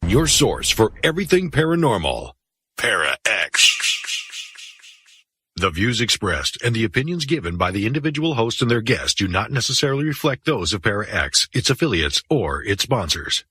Your source for everything paranormal. Para X. The views expressed and the opinions given by the individual host and their guests do not necessarily reflect those of Para X, its affiliates, or its sponsors.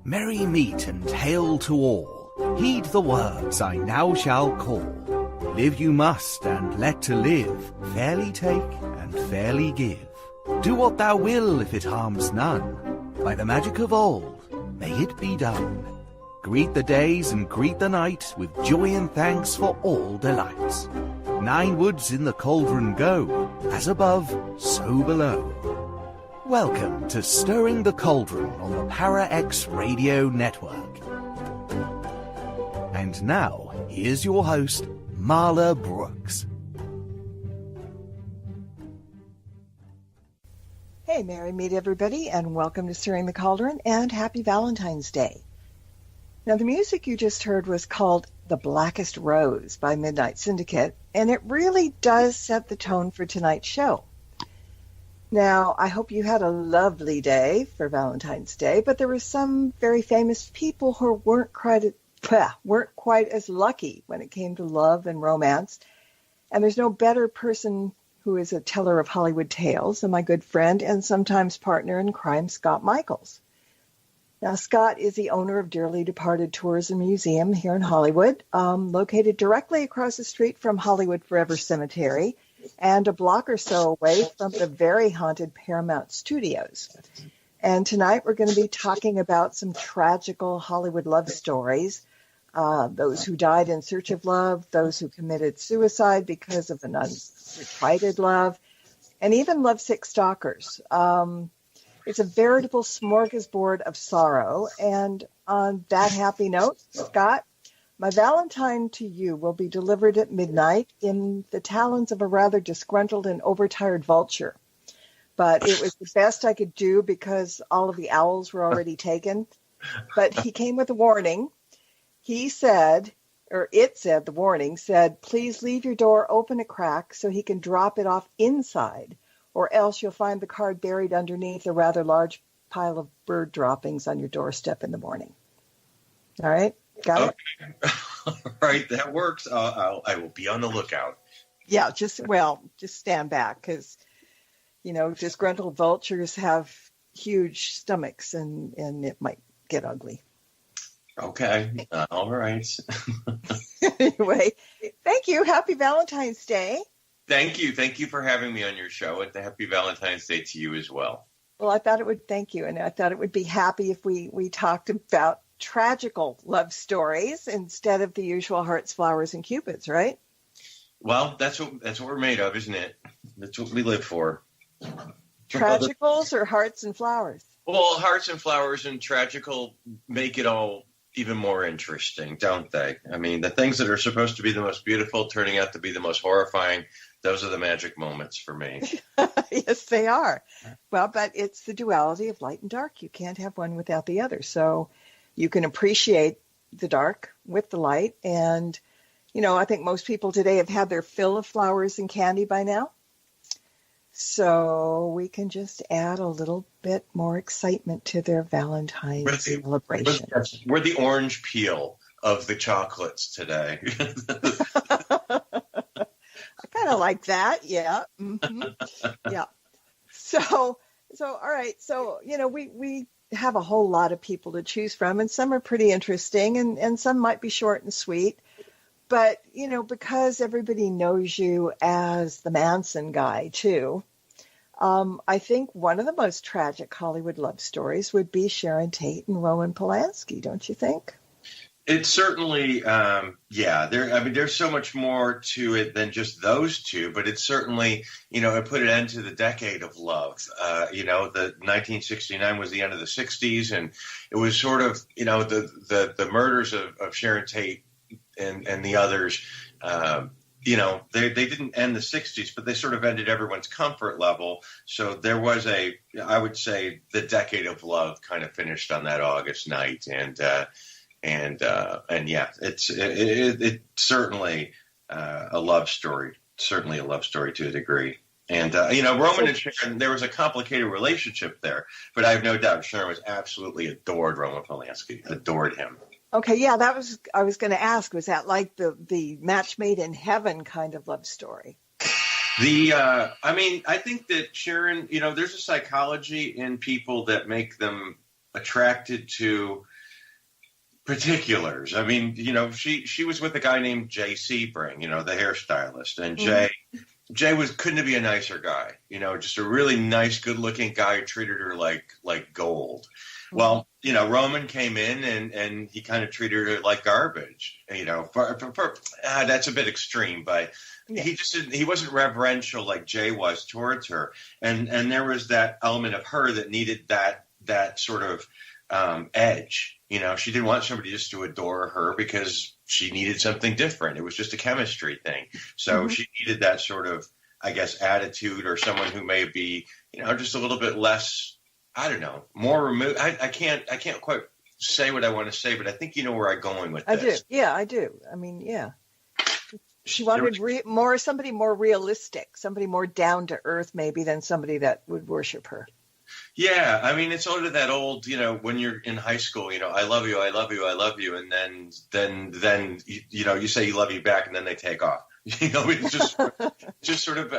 Merry meet and hail to all. Heed the words I now shall call. Live you must, and let to live. Fairly take, and fairly give. Do what thou will, if it harms none. By the magic of old, may it be done. Greet the days and greet the night, with joy and thanks for all delights. 9 woods in the cauldron go, as above, so below. Welcome to Stirring the Cauldron on the Para X Radio Network. And now, here's your host, Marla Brooks. Hey, merry meet everybody, and welcome to Stirring the Cauldron, and happy Valentine's Day. Now, the music you just heard was called The Blackest Rose by Midnight Syndicate, and it really does set the tone for tonight's show. Now, I hope you had a lovely day for Valentine's Day, but there were some very famous people who weren't quite as lucky when it came to love and romance. And there's no better person who is a teller of Hollywood tales than my good friend and sometimes partner in crime, Scott Michaels. Now, Scott is the owner of Dearly Departed Tourism Museum here in Hollywood, located directly across the street from Hollywood Forever Cemetery, and a block or so away from the very haunted Paramount Studios. And tonight we're going to be talking about some tragical Hollywood love stories, those who died in search of love, those who committed suicide because of an unrequited love, and even lovesick stalkers. It's a veritable smorgasbord of sorrow. And on that happy note, Scott, my Valentine to you will be delivered at midnight in the talons of a rather disgruntled and overtired vulture. But it was the best I could do because all of the owls were already taken. But he came with a warning. He said, or it said, the warning said, please leave your door open a crack so he can drop it off inside, or else you'll find the card buried underneath a rather large pile of bird droppings on your doorstep in the morning. All right? Got it? All right, that works. I will be on the lookout. Yeah, just stand back because, disgruntled vultures have huge stomachs and it might get ugly. Okay. All right. Anyway, thank you. Happy Valentine's Day. Thank you. Thank you for having me on your show, and happy Valentine's Day to you as well. Well, I thought it would be happy if we talked about tragical love stories instead of the usual hearts, flowers, and cupids, right? Well, that's what we're made of, isn't it? That's what we live for. Tragicals or hearts and flowers? Well, hearts and flowers and tragical make it all even more interesting, don't they? I mean, the things that are supposed to be the most beautiful turning out to be the most horrifying, those are the magic moments for me. Yes, they are. Well, but it's the duality of light and dark. You can't have one without the other. So you can appreciate the dark with the light. And, I think most people today have had their fill of flowers and candy by now. So we can just add a little bit more excitement to their Valentine's celebration. We're the orange peel of the chocolates today. I kind of like that. Yeah. Mm-hmm. Yeah. So, all right. So, we have a whole lot of people to choose from, and some are pretty interesting and some might be short and sweet. But, because everybody knows you as the Manson guy, too, I think one of the most tragic Hollywood love stories would be Sharon Tate and Roman Polanski, don't you think? It's certainly, there's so much more to it than just those two, but it's certainly, it put an end to the decade of love. The 1969 was the end of the 60s, and it was sort of, the murders of Sharon Tate and the others, they didn't end the 60s, but they sort of ended everyone's comfort level. So there was I would say the decade of love kind of finished on that August night. And yeah, it's certainly a love story to a degree. And, Roman and Sharon, there was a complicated relationship there, but I have no doubt Sharon was absolutely adored Roman Polanski, adored him. Okay, yeah, I was going to ask, was that like the match made in heaven kind of love story? I think that Sharon, there's a psychology in people that make them attracted to particulars. I mean, she was with a guy named Jay Sebring, the hairstylist, and Jay couldn't be a nicer guy, just a really nice, good-looking guy who treated her like gold. Well, Roman came in and he kind of treated her like garbage. That's a bit extreme, but he wasn't reverential like Jay was towards her, and there was that element of her that needed that sort of edge. She didn't want somebody just to adore her because she needed something different. It was just a chemistry thing. So she needed that sort of, I guess, attitude, or someone who may be, just a little bit less, I don't know, more removed. I can't quite say what I want to say, but I think you know where I'm going with this. I do. Yeah, I do. I mean, yeah. She wanted somebody more realistic, somebody more down to earth maybe than somebody that would worship her. Yeah, I mean, it's sort of that old, when you're in high school, I love you, I love you, I love you, and then you say you love you back, and then they take off. It's just sort of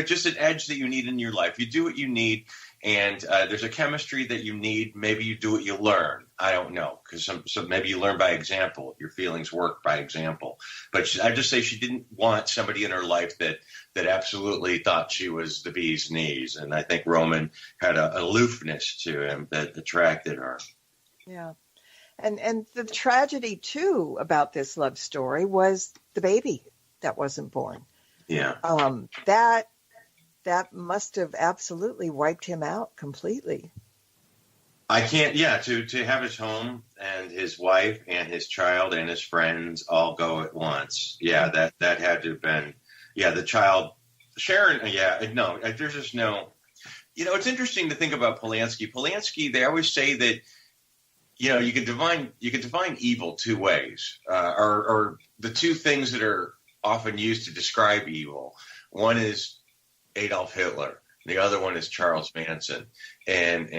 just an edge that you need in your life. You do what you need, and there's a chemistry that you need. Maybe you do what you learn. I don't know, because so maybe you learn by example. Your feelings work by example. But I just say she didn't want somebody in her life that absolutely thought she was the bee's knees. And I think Roman had an aloofness to him that attracted her. Yeah. And the tragedy, too, about this love story was the baby that wasn't born. Yeah. That must have absolutely wiped him out completely. I can't, to have his home and his wife and his child and his friends all go at once. Yeah, that had to have been, the child, Sharon, no, there's just no, it's interesting to think about Polanski. Polanski, they always say that, you can define evil two ways, or the two things that are often used to describe evil. One is Adolf Hitler, The other one is Charles Manson. And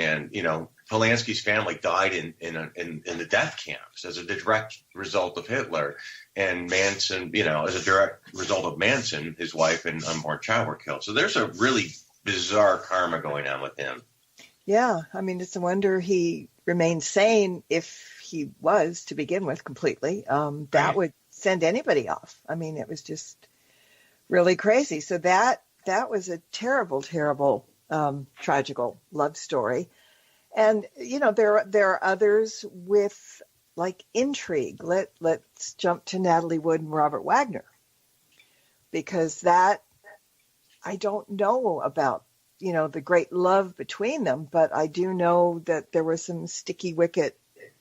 Polanski's family died in the death camps as a direct result of Hitler. And Manson, as a direct result of Manson, his wife and unborn child were killed. So there's a really bizarre karma going on with him. Yeah, I mean, it's a wonder he remained sane if he was to begin with completely. That would send anybody off. I mean, it was just really crazy. So that was a terrible, terrible, tragical love story. And, there are others with like intrigue. Let's jump to Natalie Wood and Robert Wagner, because that, I don't know about, the great love between them, but I do know that there were some sticky wicket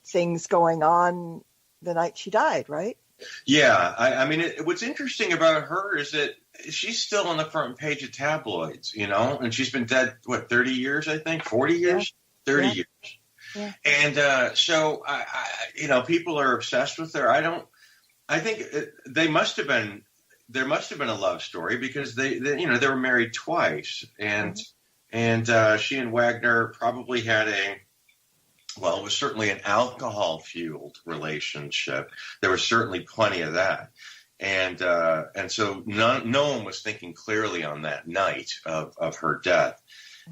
things going on the night she died, right? Yeah. I mean, what's interesting about her is that she's still on the front page of tabloids, and she's been dead, 30 years, I think, 40 years, 30 years. Yeah. And so, people are obsessed with her. I think there must have been a love story, because they were married twice, and she and Wagner probably had it was certainly an alcohol-fueled relationship. There was certainly plenty of that. And so no one was thinking clearly on that night of her death.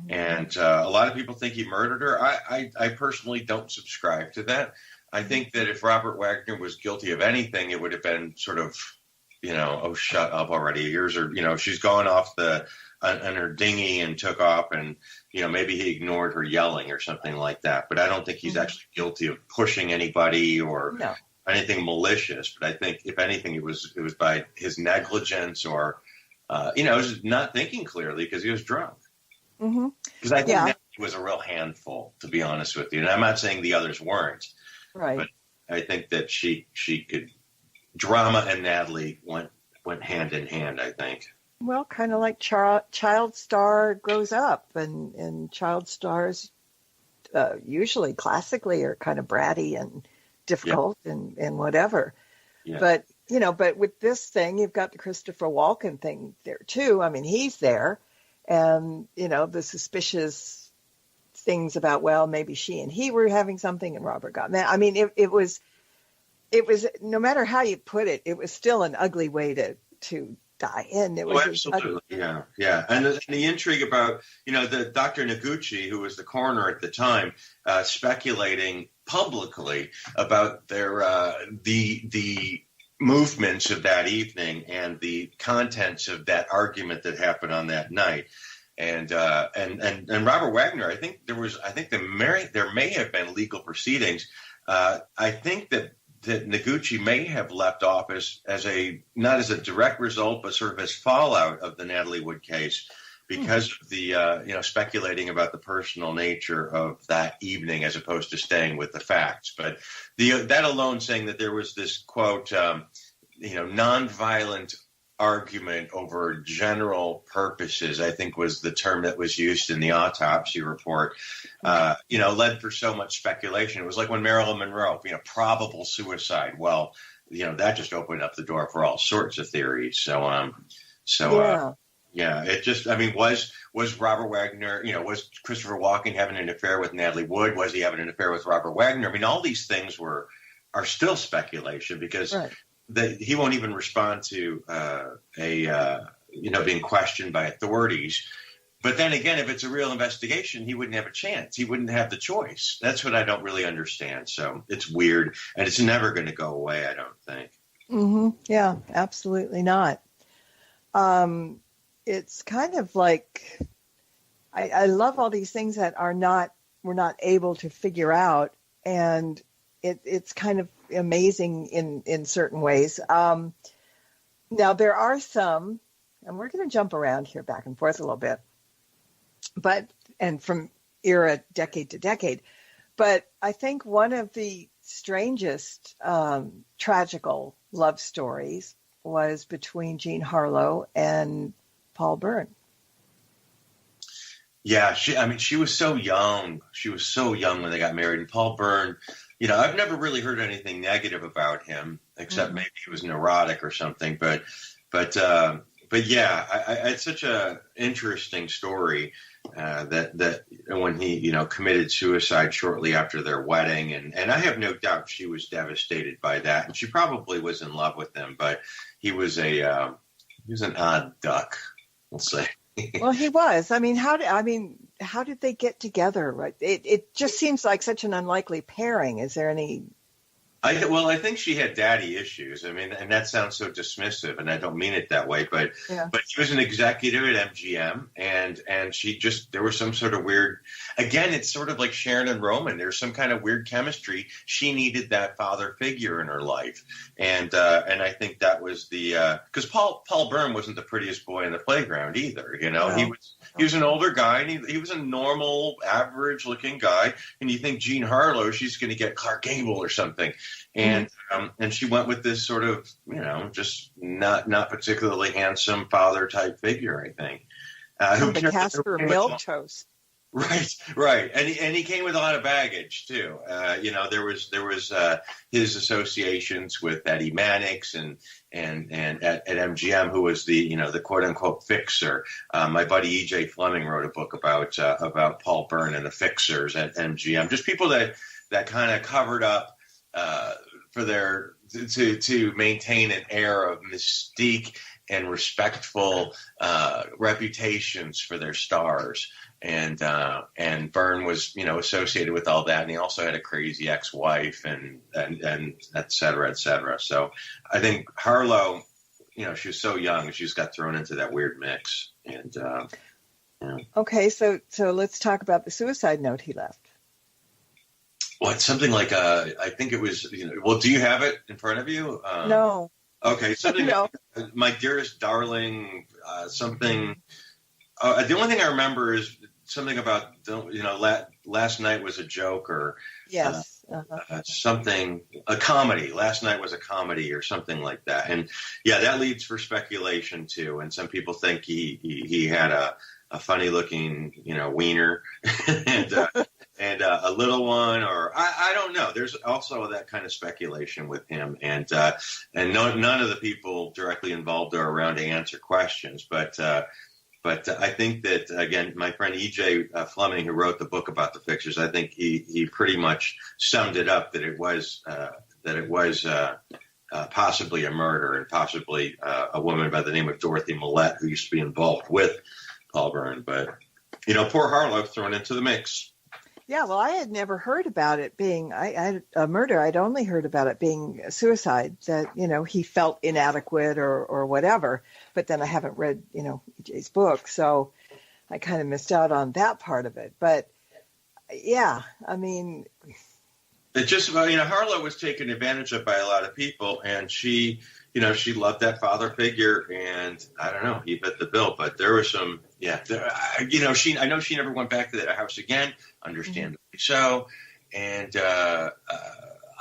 And a lot of people think he murdered her. I personally don't subscribe to that. I think that if Robert Wagner was guilty of anything, it would have been sort of, oh, shut up already. She's gone off on her dinghy and took off, and, maybe he ignored her yelling or something like that. But I don't think he's actually guilty of pushing anybody or anything malicious. But I think, if anything, it was by his negligence or, it was not thinking clearly because he was drunk. Because I think he was a real handful, to be honest with you. And I'm not saying the others weren't. Right. But I think that she could. Drama and Natalie went hand in hand, I think. Well, kind of like child star grows up, and child stars usually classically are kind of bratty and difficult and whatever. Yeah. But with this thing, you've got the Christopher Walken thing there too. I mean, he's there, and the suspicious things about, well, maybe she and he were having something, and Robert got mad. I mean, it was no matter how you put it, it was still an ugly way to die. And it was absolutely, yeah. And the intrigue about, the Dr. Noguchi, who was the coroner at the time, speculating publicly about their the movements of that evening and the contents of that argument that happened on that night. And Robert Wagner, I think there may have been legal proceedings. I think that Noguchi may have left office as not as a direct result, but sort of as fallout of the Natalie Wood case, because of the speculating about the personal nature of that evening as opposed to staying with the facts. But that alone, saying that there was this quote, nonviolent argument over general purposes, I think was the term that was used in the autopsy report, led for so much speculation. It was like when Marilyn Monroe, probable suicide. Well, that just opened up the door for all sorts of theories. So it just, was Robert Wagner, was Christopher Walken having an affair with Natalie Wood? Was he having an affair with Robert Wagner? I mean, all these things are still speculation, because he won't even respond to being questioned by authorities. But then again, if it's a real investigation, he wouldn't have a chance. He wouldn't have the choice. That's what I don't really understand. So it's weird, and it's never going to go away, I don't think. Mm-hmm. Yeah, absolutely not. It's kind of like, I love all these things that we're not able to figure out, and it's kind of amazing in certain ways. Now there are some, and we're going to jump around here back and forth a little bit, and from decade to decade, but I think one of the strangest tragical love stories was between Jean Harlow and Paul Byrne. Yeah, she was so young. She was so young when they got married. And Paul Byrne, I've never really heard anything negative about him, except maybe he was neurotic or something. But but yeah, it's such a interesting story that when he, committed suicide shortly after their wedding, and I have no doubt she was devastated by that, and she probably was in love with him, but he was an odd duck, we'll say. Well, he was. I mean, how did they get together? Right? It just seems like such an unlikely pairing. Is there any? I think she had daddy issues. I mean, and that sounds so dismissive, and I don't mean it that way, but he was an executive at MGM, and there was some sort of weird, again, it's sort of like Sharon and Roman. There's some kind of weird chemistry. She needed that father figure in her life. And I think that was because Paul Byrne wasn't the prettiest boy in the playground either. No. He was an older guy, and he was a normal, average looking guy. And you think Jean Harlow, she's going to get Clark Gable or something. And she went with this sort of, just not particularly handsome father type figure, I think. The Casper milquetoast. Right, and he came with a lot of baggage too. There was his associations with Eddie Mannix and at MGM, who was the quote unquote fixer. My buddy E.J. Fleming wrote a book about Paul Byrne and the fixers at MGM, just people that kind of covered up for their to maintain an air of mystique and respectful reputations for their stars. And Byrne was, associated with all that. And he also had a crazy ex-wife and et cetera, et cetera. So I think Harlow, she was so young, she just got thrown into that weird mix. And, Okay. So let's talk about the suicide note he left. Well, it's something like, I think it was, do you have it in front of you? No. Okay. Something No. Like, my dearest darling, something. The only thing I remember is something about, last night was a joke or yes, something, a comedy. Last night was a comedy or something like that. And yeah, that leads for speculation too. And some people think he had a funny looking, wiener and a little one, or I don't know. There's also that kind of speculation with him, and none of the people directly involved are around to answer questions. But I think that, again, my friend E.J. Fleming, who wrote the book about the fixers, I think he pretty much summed it up that it was possibly a murder, and possibly a woman by the name of Dorothy Millette, who used to be involved with Paul Byrne. But poor Harlow thrown into the mix. Yeah, well, I had never heard about it being a murder. I'd only heard about it being a suicide, that, he felt inadequate or whatever. But then I haven't read, EJ's book, so I kind of missed out on that part of it. But, yeah, I mean... It just, Harlow was taken advantage of by a lot of people, and she loved that father figure, and I don't know, he fit the bill. But there was some, I know she never went back to that house again, understandably so. And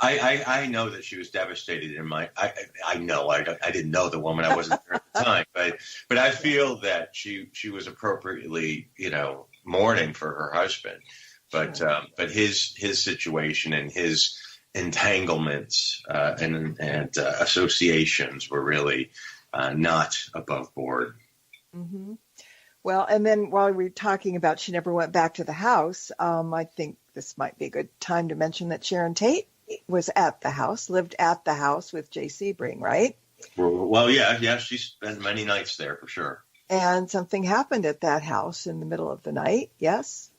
I know that she was devastated I didn't know the woman, I wasn't there at the time, but I feel that she was appropriately, mourning for her husband. But his situation and his entanglements and associations were really not above board. Mm-hmm. Well, and then while we're talking about she never went back to the house, I think this might be a good time to mention that Sharon Tate was at the house, lived at the house with Jay Sebring, right? Well, yeah, she spent many nights there for sure. And something happened at that house in the middle of the night, yes,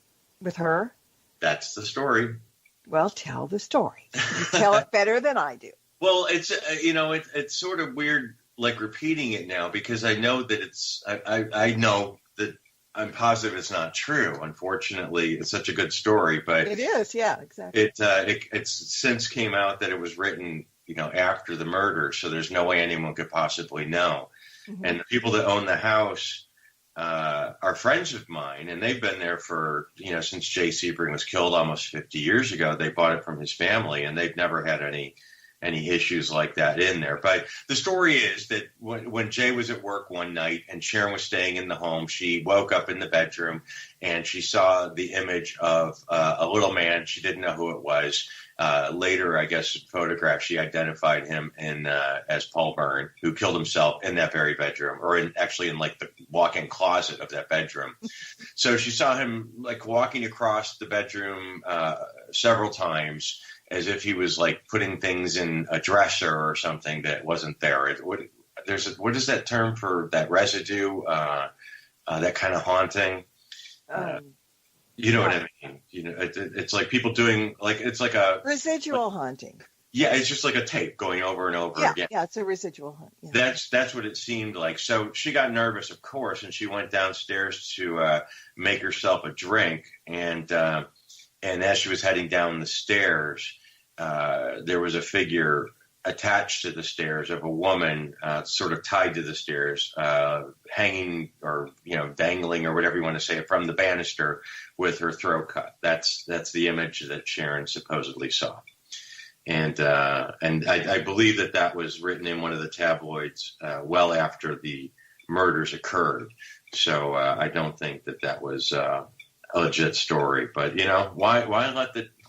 with her. That's the story. Well, tell the story. You tell it better than I do. Well, it's it's sort of weird, like repeating it now, because I know that I know that I'm positive it's not true. Unfortunately, it's such a good story, but it is. Yeah, exactly. It's since came out that it was written, after the murder, so there's no way anyone could possibly know. Mm-hmm. And the people that own the house are friends of mine, and they've been there for, since Jay Sebring was killed almost 50 years ago. They bought it from his family, and they've never had any any issues like that in there. But the story is that when Jay was at work one night and Sharon was staying in the home, she woke up in the bedroom and she saw the image of a little man. She didn't know who it was. Later, I guess, photograph, she identified him as Paul Byrne, who killed himself in that very bedroom, or actually in like the walk-in closet of that bedroom. So she saw him like walking across the bedroom several times, as if he was like putting things in a dresser or something that wasn't there. What is that term for that residue? That kind of haunting. You know what I mean? You know, it's like people doing like it's like a residual haunting. Yeah, it's just like a tape going over and over again. Yeah, it's a residual haunt. Yeah. That's what it seemed like. So she got nervous, of course, and she went downstairs to make herself a drink. And as she was heading down the stairs, there was a figure attached to the stairs of a woman, sort of tied to the stairs, hanging or dangling or whatever you want to say from the banister with her throat cut. That's the image that Sharon supposedly saw, and I believe that was written in one of the tabloids well after the murders occurred. So I don't think that was a legit story. But why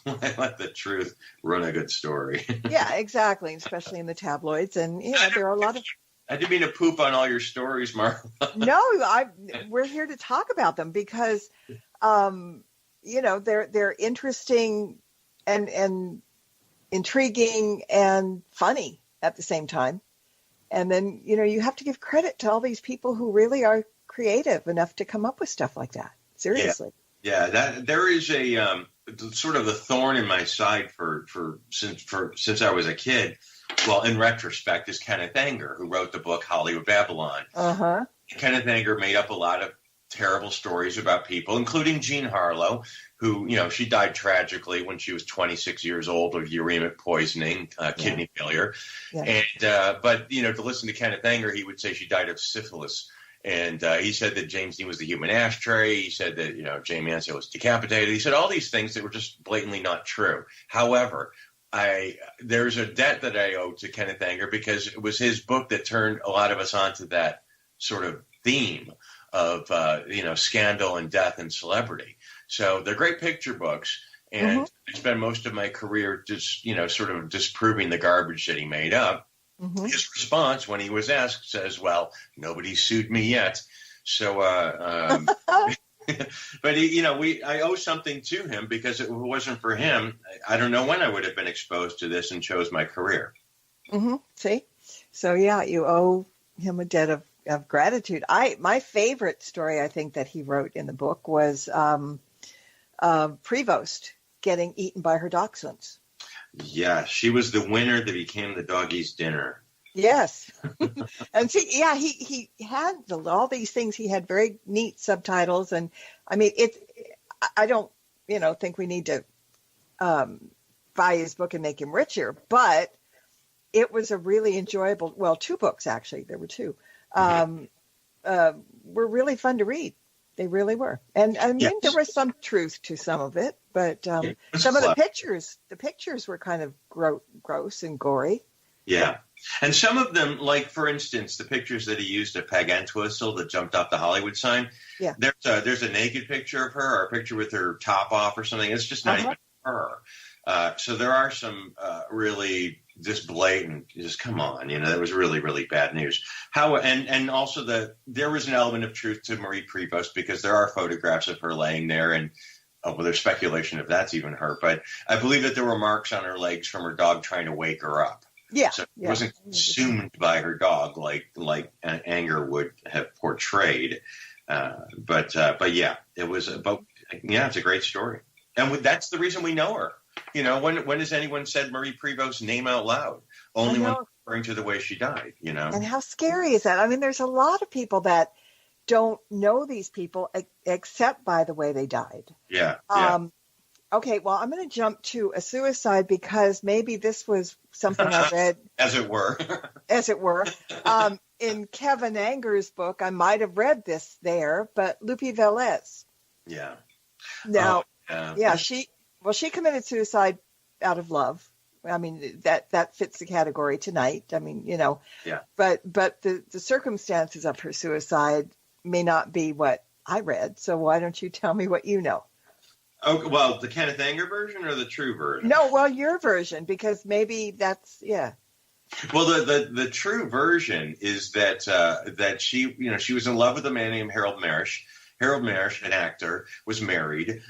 let the truth run a good story? Yeah, exactly, especially in the tabloids. And there are a lot of. I didn't mean to poop on all your stories, Marla. No, we're here to talk about them because, they're interesting and intriguing and funny at the same time. And then you have to give credit to all these people who really are creative enough to come up with stuff like that. Seriously. Yeah, that there is a sort of a thorn in my side since I was a kid. Well, in retrospect, is Kenneth Anger, who wrote the book Hollywood Babylon. Uh-huh. Kenneth Anger made up a lot of terrible stories about people, including Jean Harlow, who she died tragically when she was 26 years old of uremic poisoning, kidney failure. Yeah. And but to listen to Kenneth Anger, he would say she died of syphilis. And he said that James Dean was the human ashtray. He said that, Jay Mansell was decapitated. He said all these things that were just blatantly not true. However, there's a debt that I owe to Kenneth Anger because it was his book that turned a lot of us onto that sort of theme of, scandal and death and celebrity. So they're great picture books. And I spent most of my career just, sort of disproving the garbage that he made up. Mm-hmm. His response when he was asked says, well, nobody sued me yet. So, but I owe something to him because if it wasn't for him, I don't know when I would have been exposed to this and chose my career. Mm-hmm. See? So, yeah, you owe him a debt of gratitude. My favorite story, I think, that he wrote in the book was Prevost getting eaten by her dachshunds. Yeah, she was the winner that became the doggy's dinner. Yes. And see, yeah, he had all these things. He had very neat subtitles. And I mean, I don't, think we need to buy his book and make him richer, but it was a really enjoyable, well, 2 books, actually. There were 2, were really fun to read. They really were. And I mean, there was some truth to some of it, but some of the pictures were kind of gross and gory. Yeah. And some of them, like, for instance, the pictures that he used of Peg Entwistle that jumped off the Hollywood sign. Yeah. There's a naked picture of her or a picture with her top off or something. It's just not even her. So there are some really just blatant, just come on, that was really, really bad news. And also there was an element of truth to Marie Prevost because there are photographs of her laying there and there's speculation if that's even her, but I believe that there were marks on her legs from her dog trying to wake her up. Yeah. So it wasn't consumed by her dog like Anger would have portrayed. But yeah, it was it's a great story. And that's the reason we know her. When has anyone said Marie Prevost's name out loud? Only when referring to the way she died, And how scary is that? I mean, there's a lot of people that don't know these people except by the way they died. Yeah. Okay, well, I'm going to jump to a suicide because maybe this was something I read. As it were. In Kevin Anger's book, I might have read this there, but Lupe Velez. Yeah. Now, she committed suicide out of love. I mean, that fits the category tonight. I mean, Yeah. but the circumstances of her suicide may not be what I read. So why don't you tell me what you know? Oh, well, the Kenneth Anger version or the true version? No, well, your version, because maybe that's, yeah. Well, the true version is that she was in love with a man named Harold Marish. Harold Marish, an actor, was married,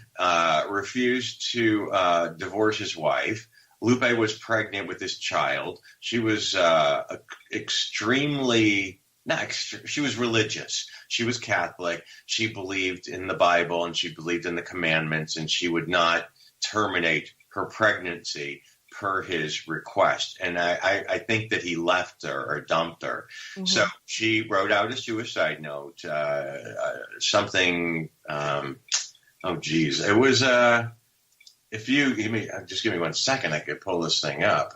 refused to divorce his wife. Lupe was pregnant with this child. She was she was religious. She was Catholic. She believed in the Bible and she believed in the commandments, and she would not terminate her pregnancy per his request. And I think that he left her or dumped her. Mm-hmm. So she wrote out a suicide note, something, oh geez. It was, if you give me 1 second, I could pull this thing up.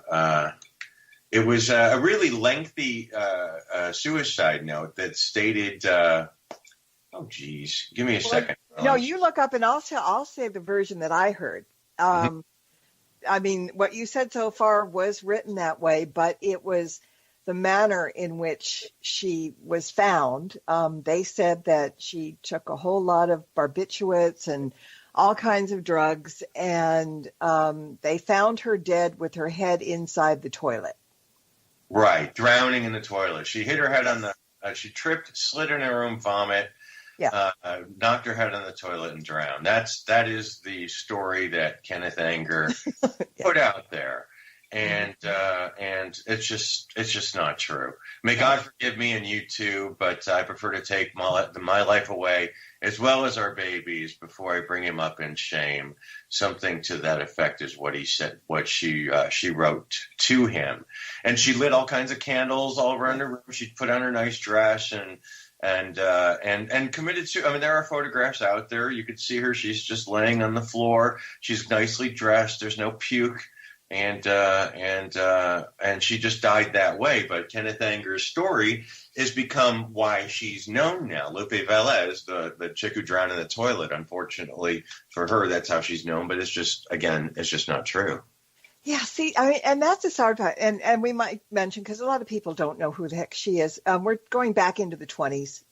It was a really lengthy suicide note that stated, oh geez, give me a second. No, you look up and I'll say the version that I heard. Mm-hmm. I mean, what you said so far was written that way, but it was the manner in which she was found. They said that she took a whole lot of barbiturates and all kinds of drugs, and they found her dead with her head inside the toilet. Right, drowning in the toilet. She hit her head on she tripped, slid in her own vomit, knocked her head on the toilet and drowned. That is the story that Kenneth Anger put out there, and it's just not true. May God forgive me and you too, but I prefer to take my life away as well as our babies before I bring him up in shame. Something to that effect is what he said. What she wrote to him, and she lit all kinds of candles all around the room. She put on her nice dress and committed to. I mean, there are photographs out there. You could see her. She's just laying on the floor. She's nicely dressed. There's no puke, and she just died that way. But Kenneth Anger's story has become why she's known now. Lupe Velez, the chick who drowned in the toilet. Unfortunately for her, that's how she's known. But it's just not true. Yeah, see, I mean, and that's the sad part. And we might mention, because a lot of people don't know who the heck she is. We're going back into the 20s.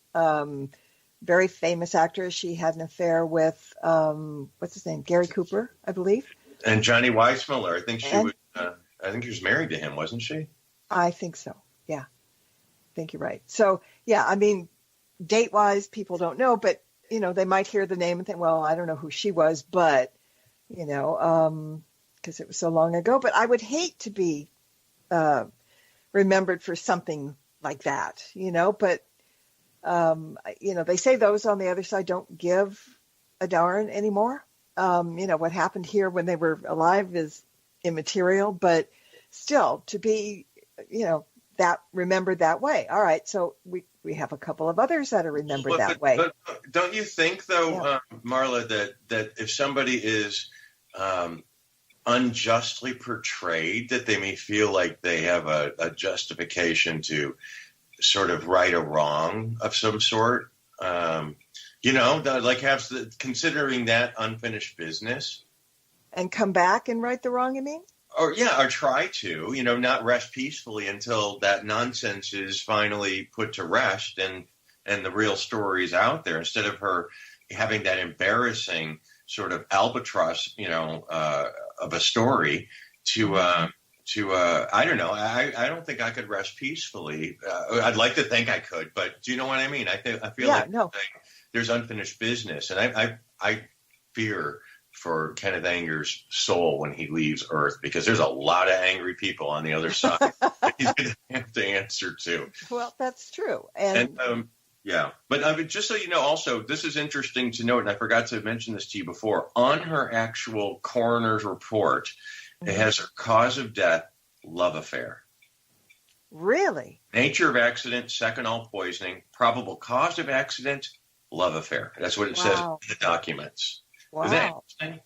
Very famous actress. She had an affair with, what's his name? Gary Cooper, I believe. And Johnny Weissmuller. I think she was married to him, wasn't she? I think so. Yeah. I think you're right. So, yeah, I mean, date-wise, people don't know, but, they might hear the name and think, well, I don't know who she was, but, because it was so long ago. But I would hate to be remembered for something like that, But, they say those on the other side don't give a darn anymore. What happened here when they were alive is immaterial, but still to be, that remembered that way. All right. So we have a couple of others that are remembered that way. But don't you think, though, Marla, that if somebody is unjustly portrayed, that they may feel like they have a justification to sort of right a wrong of some sort? Considering that unfinished business. And come back and right the wrong, you mean? Or try to, not rest peacefully until that nonsense is finally put to rest and the real story's out there, instead of her having that embarrassing sort of albatross, of a story to I don't know. I don't think I could rest peacefully. I'd like to think I could, but do you know what I mean? I feel like there's unfinished business, and I fear for Kenneth Anger's soul when he leaves Earth, because there's a lot of angry people on the other side that he's going to have to answer to. Well, that's true. But just so you know, also, this is interesting to note, and I forgot to mention this to you before. On her actual coroner's report, it has her cause of death, love affair. Really? Nature of accident, second-all poisoning. Probable cause of accident, love affair. That's what it says in the documents. Wow. Is that interesting?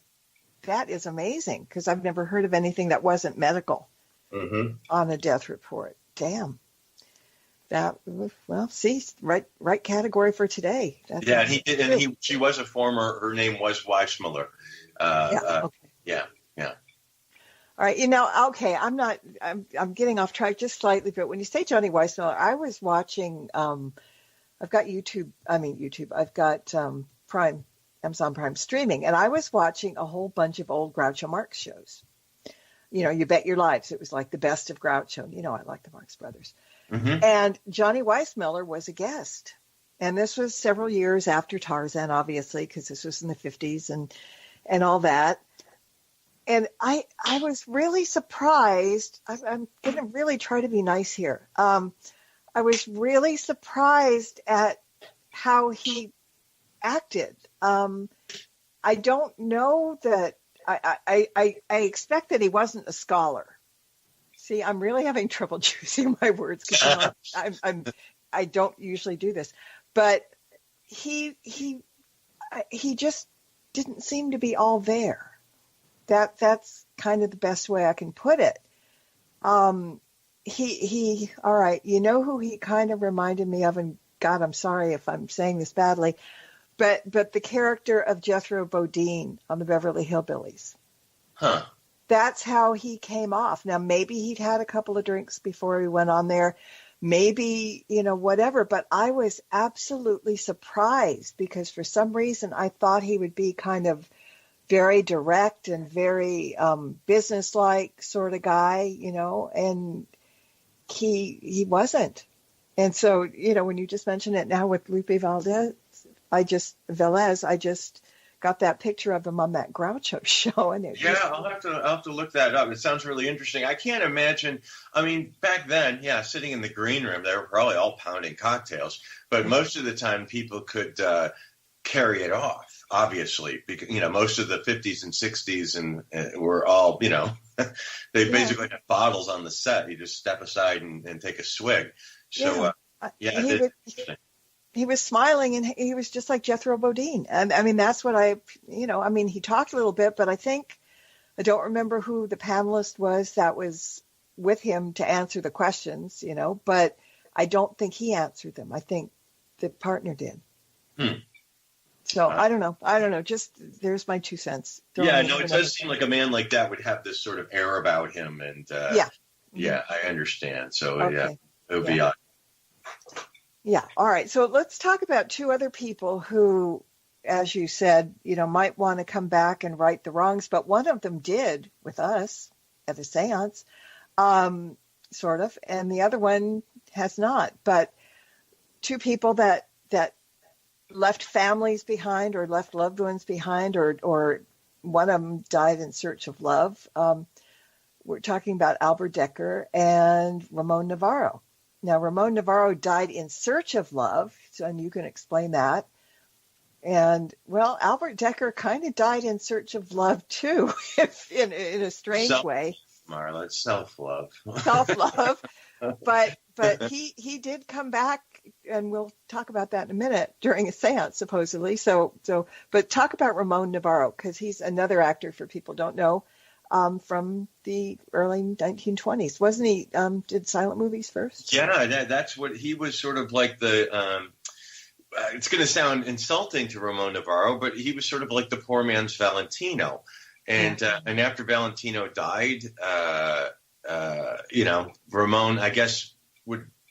That is amazing, because I've never heard of anything that wasn't medical on a death report. Damn. Right category for today. She was a former, her name was Weissmuller. Okay. Yeah. All right, okay, I'm getting off track just slightly, but when you say Johnny Weissmuller, I was watching, I've got I've got Prime, Amazon Prime streaming, and I was watching a whole bunch of old Groucho Marx shows. You Bet Your Lives. It was like the best of Groucho. I like the Marx Brothers. Mm-hmm. And Johnny Weissmuller was a guest. And this was several years after Tarzan, obviously, because this was in the 50s and all that. And I was really surprised. I'm going to really try to be nice here. I was really surprised at how he acted. I don't know that I expect that he wasn't a scholar. See, I'm really having trouble choosing my words because I don't usually do this. But he just didn't seem to be all there. That's kind of the best way I can put it. He all right, who he kind of reminded me of, and God, I'm sorry if I'm saying this badly, but the character of Jethro Bodine on the Beverly Hillbillies. Huh. That's how he came off. Now, maybe he'd had a couple of drinks before he went on there. Maybe, whatever. But I was absolutely surprised because for some reason I thought he would be kind of very direct and very businesslike sort of guy, and he wasn't. And so, when you just mentioned it now with Lupe Valdez, I just got that picture of him on that Groucho show, and I'll have to look that up. It sounds really interesting. I can't imagine. I mean, back then, sitting in the green room, they were probably all pounding cocktails, but most of the time, people could carry it off. Obviously, because most of the 50s and 60s and were all they basically had bottles on the set. You just step aside and take a swig. So he was smiling, and he was just like Jethro Bodine. And I mean, that's what he talked a little bit, but I don't remember who the panelist was that was with him to answer the questions, but I don't think he answered them. I think the partner did. So I don't know. Just there's my 2 cents. It does seem like a man like that would have this sort of air about him. And I understand. So it would be odd. Yeah. All right. So let's talk about 2 other people who, as you said, might want to come back and right the wrongs. But one of them did with us at a seance, sort of. And the other one has not. But 2 people that left families behind or left loved ones behind, or one of them died in search of love. We're talking about Albert Decker and Ramon Navarro. Now, Ramon Navarro died in search of love, and you can explain that. And, well, Albert Decker kind of died in search of love, too, in a strange way. Marla, it's self-love. Self-love. But he did come back, and we'll talk about that in a minute, during a seance, supposedly. But talk about Ramon Navarro, because he's another actor, for people who don't know, from the early 1920s. Wasn't he, did silent movies first? Yeah, that's what he was, sort of like the, it's going to sound insulting to Ramon Navarro, but he was sort of like the poor man's Valentino. And after Valentino died, Ramon, I guess,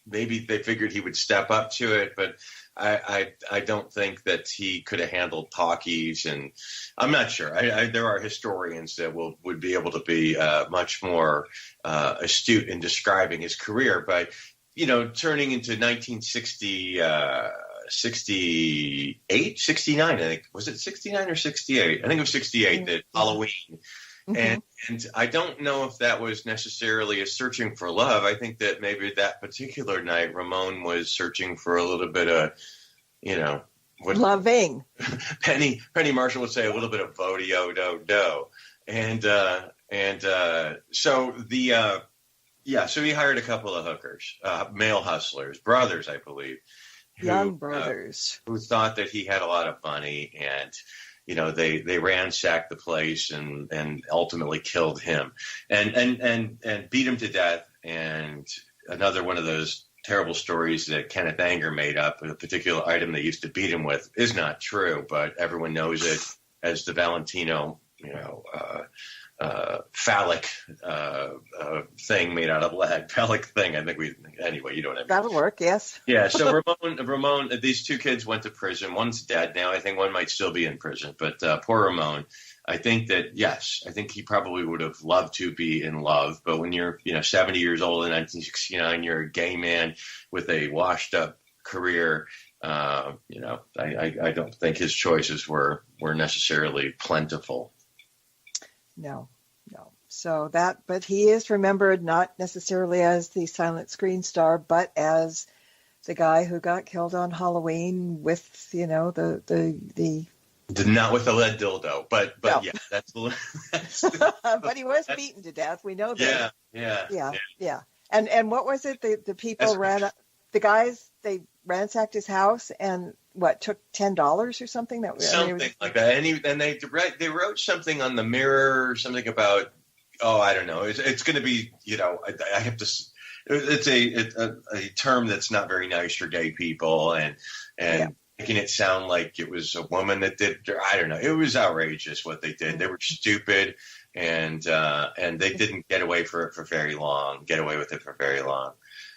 maybe they figured he would step up to it, but I don't think that he could have handled talkies, and I'm not sure. There are historians that would be able to be much more astute in describing his career, but turning into 1960. 68, 69, I think. Was it 69 or 68? I think it was 68, that Halloween. Mm-hmm. And I don't know if that was necessarily a searching for love. I think that maybe that particular night, Ramon was searching for a little bit of, loving. Penny Marshall would say a little bit of vo-de-o-do-do. So he hired a couple of hookers, male hustlers, brothers, I believe. Young brothers who thought that he had a lot of money, and they ransacked the place and ultimately killed him and beat him to death. And another one of those terrible stories that Kenneth Anger made up, a particular item they used to beat him with, is not true, but everyone knows it as the Valentino phallic thing made out of lead. Phallic thing. I think anyway, you know what I mean. That'll work, yes. Yeah, so Ramon, these two kids went to prison. One's dead now. I think one might still be in prison. But poor Ramon, I think he probably would have loved to be in love. But when you're 70 years old in 1969, you're a gay man with a washed up career. I don't think his choices were necessarily plentiful. No. So but he is remembered not necessarily as the silent screen star, but as the guy who got killed on Halloween with, the not with a lead dildo, but no. Yeah, that's but he was beaten to death. We know that. Yeah. And what was it? The people the guys, they ransacked his house and took $10 or something? Like that. And they wrote something on the mirror, something about, I don't know. It's going to be, I have to. It's a term that's not very nice for gay people, and making it sound like it was a woman that did. I don't know. It was outrageous what they did. They were stupid, and they didn't get away with it for very long.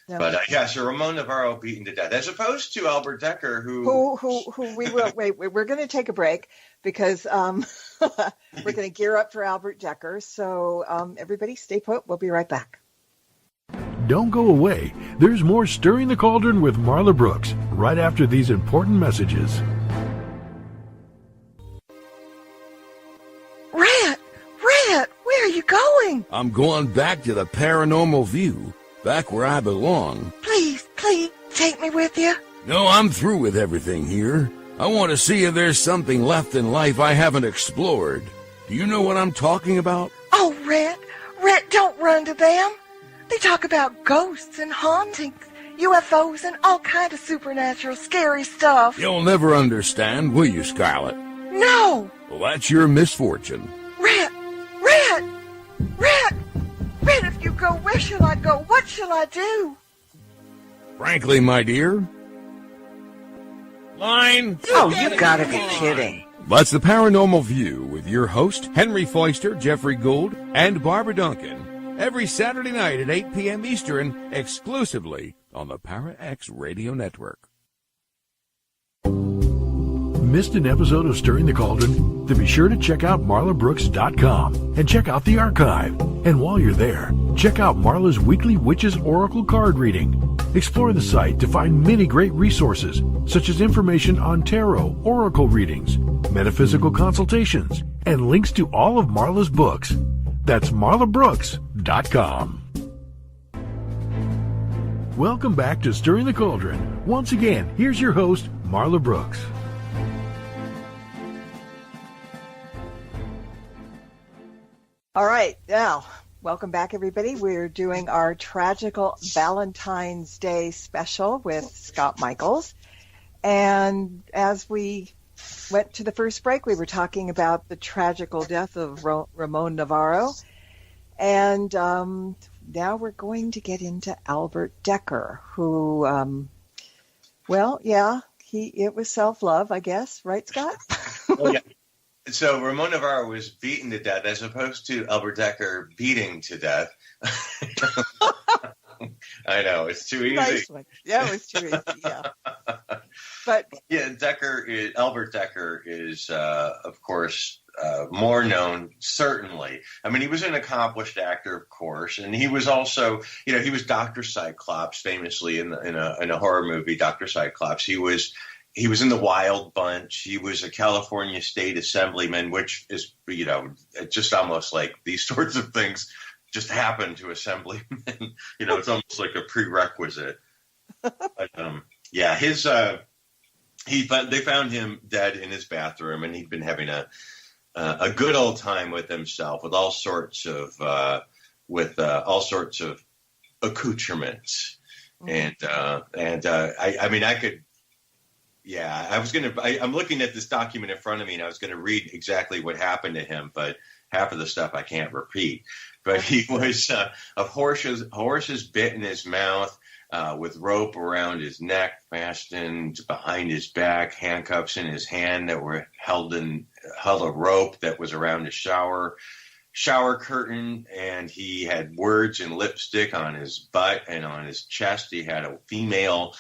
No. But so Ramon Navarro beaten to death, as opposed to Albert Decker, who we will wait. We're going to take a break because we're going to gear up for Albert Decker. So everybody, stay put. We'll be right back. Don't go away. There's more Stirring the Cauldron with Marla Brooks right after these important messages. Rat, where are you going? I'm going back to the Paranormal View. Back where I belong. Please, take me with you. No, I'm through with everything here. I want to see if there's something left in life I haven't explored. Do you know what I'm talking about? Oh, Rat, don't run to them. They talk about ghosts and hauntings, UFOs, and all kind of supernatural scary stuff. You'll never understand, will you, Scarlet? No. Well, that's your misfortune. Rat, if you go, where shall I go? What shall I do? Frankly, my dear. Line. Oh, you gotta be kidding. That's the Paranormal View with your host, Henry Foister, Jeffrey Gould, and Barbara Duncan. Every Saturday night at 8 p.m. Eastern, exclusively on the Para X Radio Network. Missed an episode of Stirring the Cauldron? Then be sure to check out marlabrooks.com and check out the archive. And while you're there, check out Marla's weekly Witches Oracle card reading. Explore the site to find many great resources, such as information on tarot, oracle readings, metaphysical consultations, and links to all of Marla's books. That's marlabrooks.com. Welcome back to Stirring the Cauldron. Once again, here's your host, Marla Brooks. All right, now, welcome back, everybody. We're doing our Tragical Valentine's Day special with Scott Michaels. And as we went to the first break, we were talking about the tragical death of Ramon Navarro. And now we're going to get into Albert Decker, who, it was self-love, I guess. Right, Scott? Oh, yeah. So Ramon Navarro was beaten to death as opposed to Albert Decker beating to death. I know, it's too easy. Nice one. Yeah, it was too easy, yeah. But yeah, Albert Decker is, of course, more known, certainly. I mean, he was an accomplished actor, of course, and he was also, he was Dr. Cyclops, famously in a horror movie, Dr. Cyclops. He was in the Wild Bunch. He was a California State Assemblyman, which is, just almost like these sorts of things just happen to assemblymen. It's almost like a prerequisite. But, they found him dead in his bathroom, and he'd been having a good old time with himself, with all sorts of accoutrements, I'm looking at this document in front of me, and I was going to read exactly what happened to him, but half of the stuff I can't repeat. But he was of horses bit in his mouth, with rope around his neck, fastened behind his back, handcuffs in his hand that were held a rope that was around his shower. shower curtain, and he had words in lipstick on his butt and on his chest. He had a female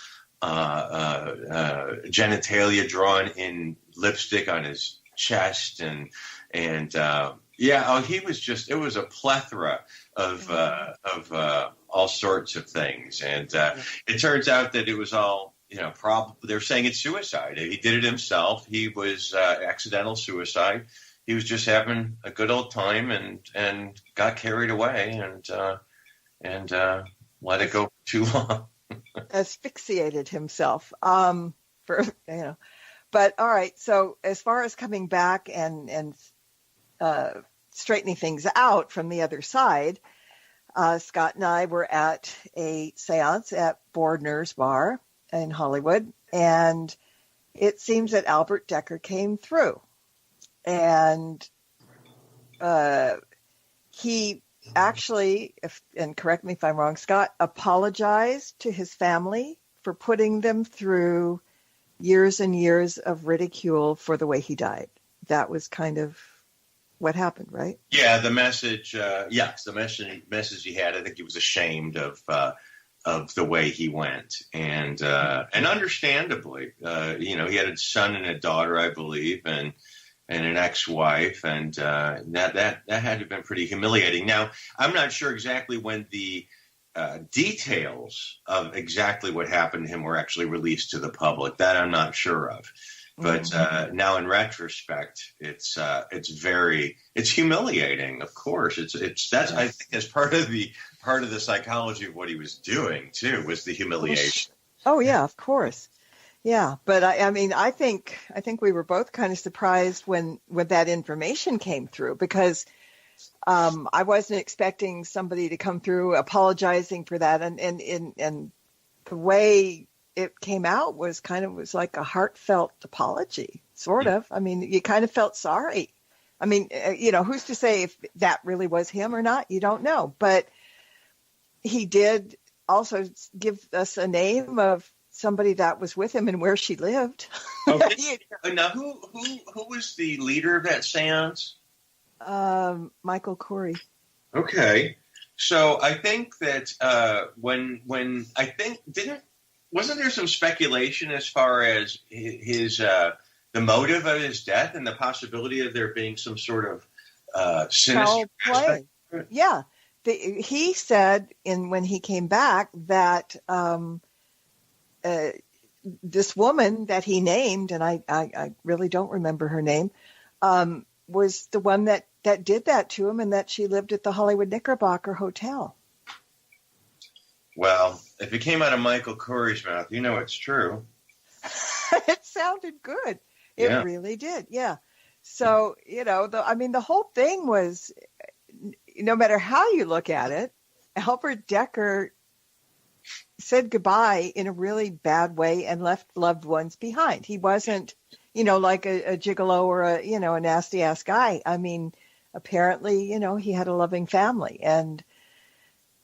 genitalia drawn in lipstick on his chest, and he was just, it was a plethora of all sorts of things, and it turns out that it was all, probably they're saying it's suicide. He did it himself. He was accidental suicide. He was just having a good old time and got carried away and let it go for too long. Asphyxiated himself. But all right. So as far as coming back and straightening things out from the other side, Scott and I were at a seance at Bordner's Bar in Hollywood, and it seems that Albert Decker came through. And he actually, and correct me if I'm wrong, Scott, apologized to his family for putting them through years and years of ridicule for the way he died. That was kind of what happened, right? Yeah, the message, the message he had, I think he was ashamed of the way he went. And understandably, he had a son and a daughter, I believe, and an ex-wife, and that had to have been pretty humiliating. Now, I'm not sure exactly when the details of exactly what happened to him were actually released to the public. That I'm not sure of. But now, in retrospect, it's humiliating. Of course, that's I think that's part of the psychology of what he was doing too, was the humiliation. Oh yeah, of course. Yeah, but I think we were both kind of surprised when that information came through, because I wasn't expecting somebody to come through apologizing for that, and the way it came out was like a heartfelt apology, sort of. I mean, you kind of felt sorry. I mean, who's to say if that really was him or not? You don't know, but he did also give us a name of somebody that was with him and where she lived. Okay. Now, who was the leader of that seance? Michael Corey. Okay, so I think that wasn't there some speculation as far as his the motive of his death and the possibility of there being some sort of sinister aspect? Yeah, he said when he came back that. This woman that he named, and I really don't remember her name, was the one that did that to him, and that she lived at the Hollywood Knickerbocker Hotel. Well, if it came out of Michael Corey's mouth, it's true. It sounded good. It really did. Yeah. So, the whole thing was, no matter how you look at it, Albert Decker said goodbye in a really bad way and left loved ones behind. He wasn't, like a gigolo or a nasty ass guy. I mean, apparently, he had a loving family, and,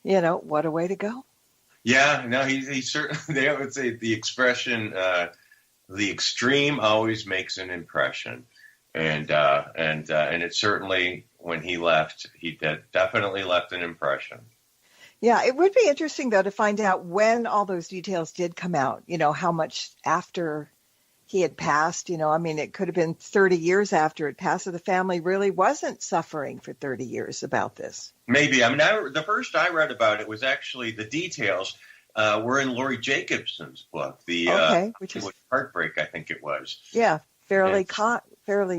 what a way to go. Yeah, no, he certainly, they would say the expression, the extreme always makes an impression. And it certainly, when he left, he definitely left an impression. Yeah, it would be interesting, though, to find out when all those details did come out, how much after he had passed. It could have been 30 years after it passed, so the family really wasn't suffering for 30 years about this. Maybe. The first I read about it was actually the details were in Lori Jacobson's book, which is Heartbreak, I think it was. Yeah, fairly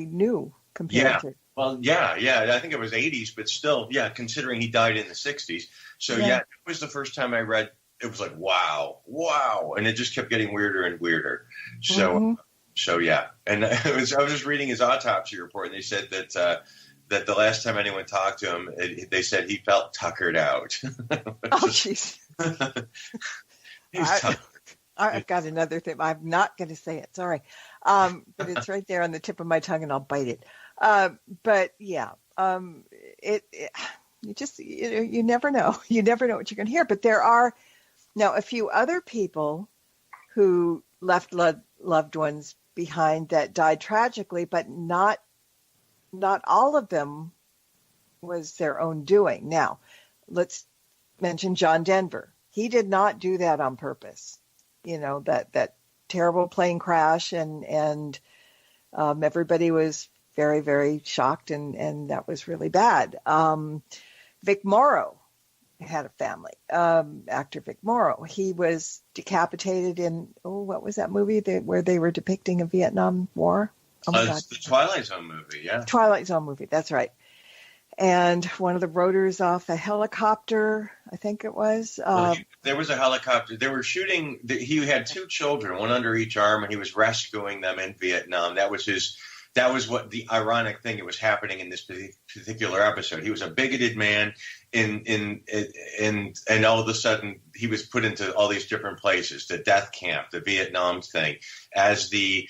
new compared to. Well, yeah, I think it was 80s, but still, considering he died in the 60s. So, it was the first time I read, it was like, wow, and it just kept getting weirder and weirder. So, And I was just reading his autopsy report, and they said that the last time anyone talked to him, they said he felt tuckered out. Oh, jeez. I've got another thing. I'm not going to say it. Sorry. But it's right there on the tip of my tongue, and I'll bite it. But yeah, you never know. You never know what you're going to hear. But there are now a few other people who left loved ones behind that died tragically, but not all of them was their own doing. Now, let's mention John Denver. He did not do that on purpose. That terrible plane crash, and everybody was very, very shocked, and that was really bad. Vic Morrow had a family. Actor Vic Morrow. He was decapitated in, what was that movie where they were depicting a Vietnam War? Oh my God. The Twilight Zone movie, yeah. Twilight Zone movie, that's right. And one of the rotors off a helicopter, I think it was. There was a helicopter. They were shooting. He had 2 children, one under each arm, and he was rescuing them in Vietnam. That was what the ironic thing that was happening in this particular episode. He was a bigoted man, and all of a sudden he was put into all these different places, the death camp, the Vietnam thing, as the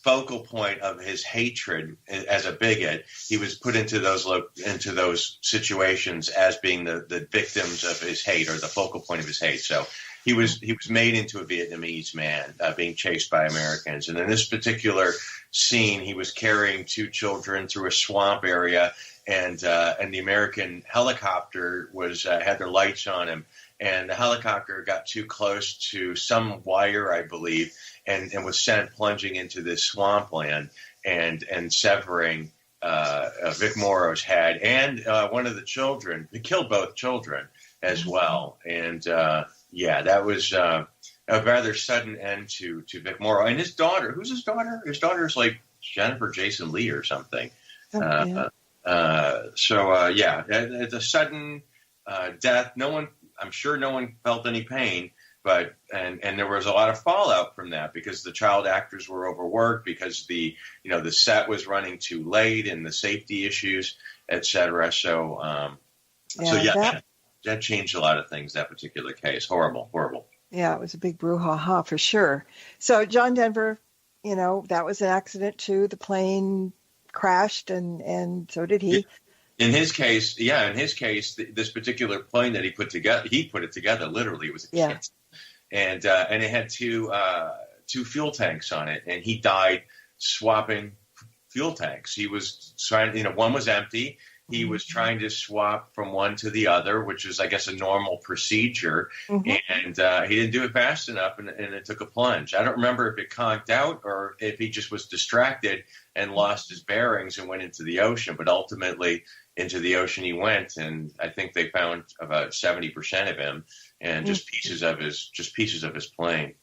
focal point of his hatred as a bigot. He was put into those situations as being the victims of his hate, or the focal point of his hate. So he was made into a Vietnamese man being chased by Americans. And in this particular scene, he was carrying 2 children through a swamp area, and the American helicopter had their lights on him. And the helicopter got too close to some wire, I believe, and was sent plunging into this swampland and severing Vic Morrow's head and one of the children. It killed both children as well. And that was a rather sudden end to Vic Morrow. And his daughter, who's his daughter? His daughter's like Jennifer Jason Leigh or something. It's a sudden death. I'm sure no one felt any pain, but there was a lot of fallout from that because the child actors were overworked, because the set was running too late, and the safety issues, etc. That changed a lot of things. That particular case, horrible. Yeah, it was a big brouhaha for sure. So John Denver, that was an accident too. The plane crashed, and so did he. In his case, this particular plane that he put it together literally. It was a kit, and it had two fuel tanks on it, and he died swapping fuel tanks. He was trying, one was empty. He was trying to swap from one to the other, which is, I guess, a normal procedure, and he didn't do it fast enough, and it took a plunge. I don't remember if it conked out or if he just was distracted and lost his bearings and went into the ocean, but ultimately into the ocean he went, and I think they found about 70% of him and just pieces of his plane.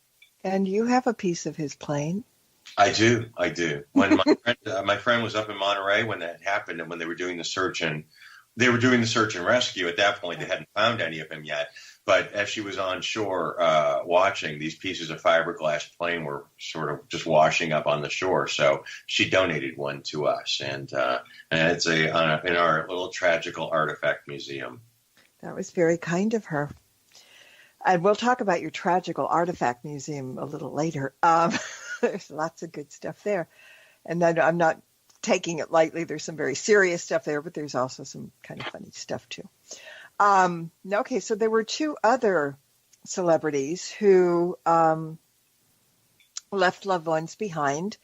And you have a piece of his plane. I do. When my friend was up in Monterey when that happened, and when they were doing the search and rescue, at that point they hadn't found any of him yet. But as she was on shore watching, these pieces of fiberglass plane were sort of just washing up on the shore. So she donated one to us, and it's in our little Tragical artifact museum. That was very kind of her. And we'll talk about your Tragical artifact museum a little later. There's lots of good stuff there. And then I'm not taking it lightly. There's some very serious stuff there, but there's also some kind of funny stuff too. Okay, so there were 2 other celebrities who left loved ones behind,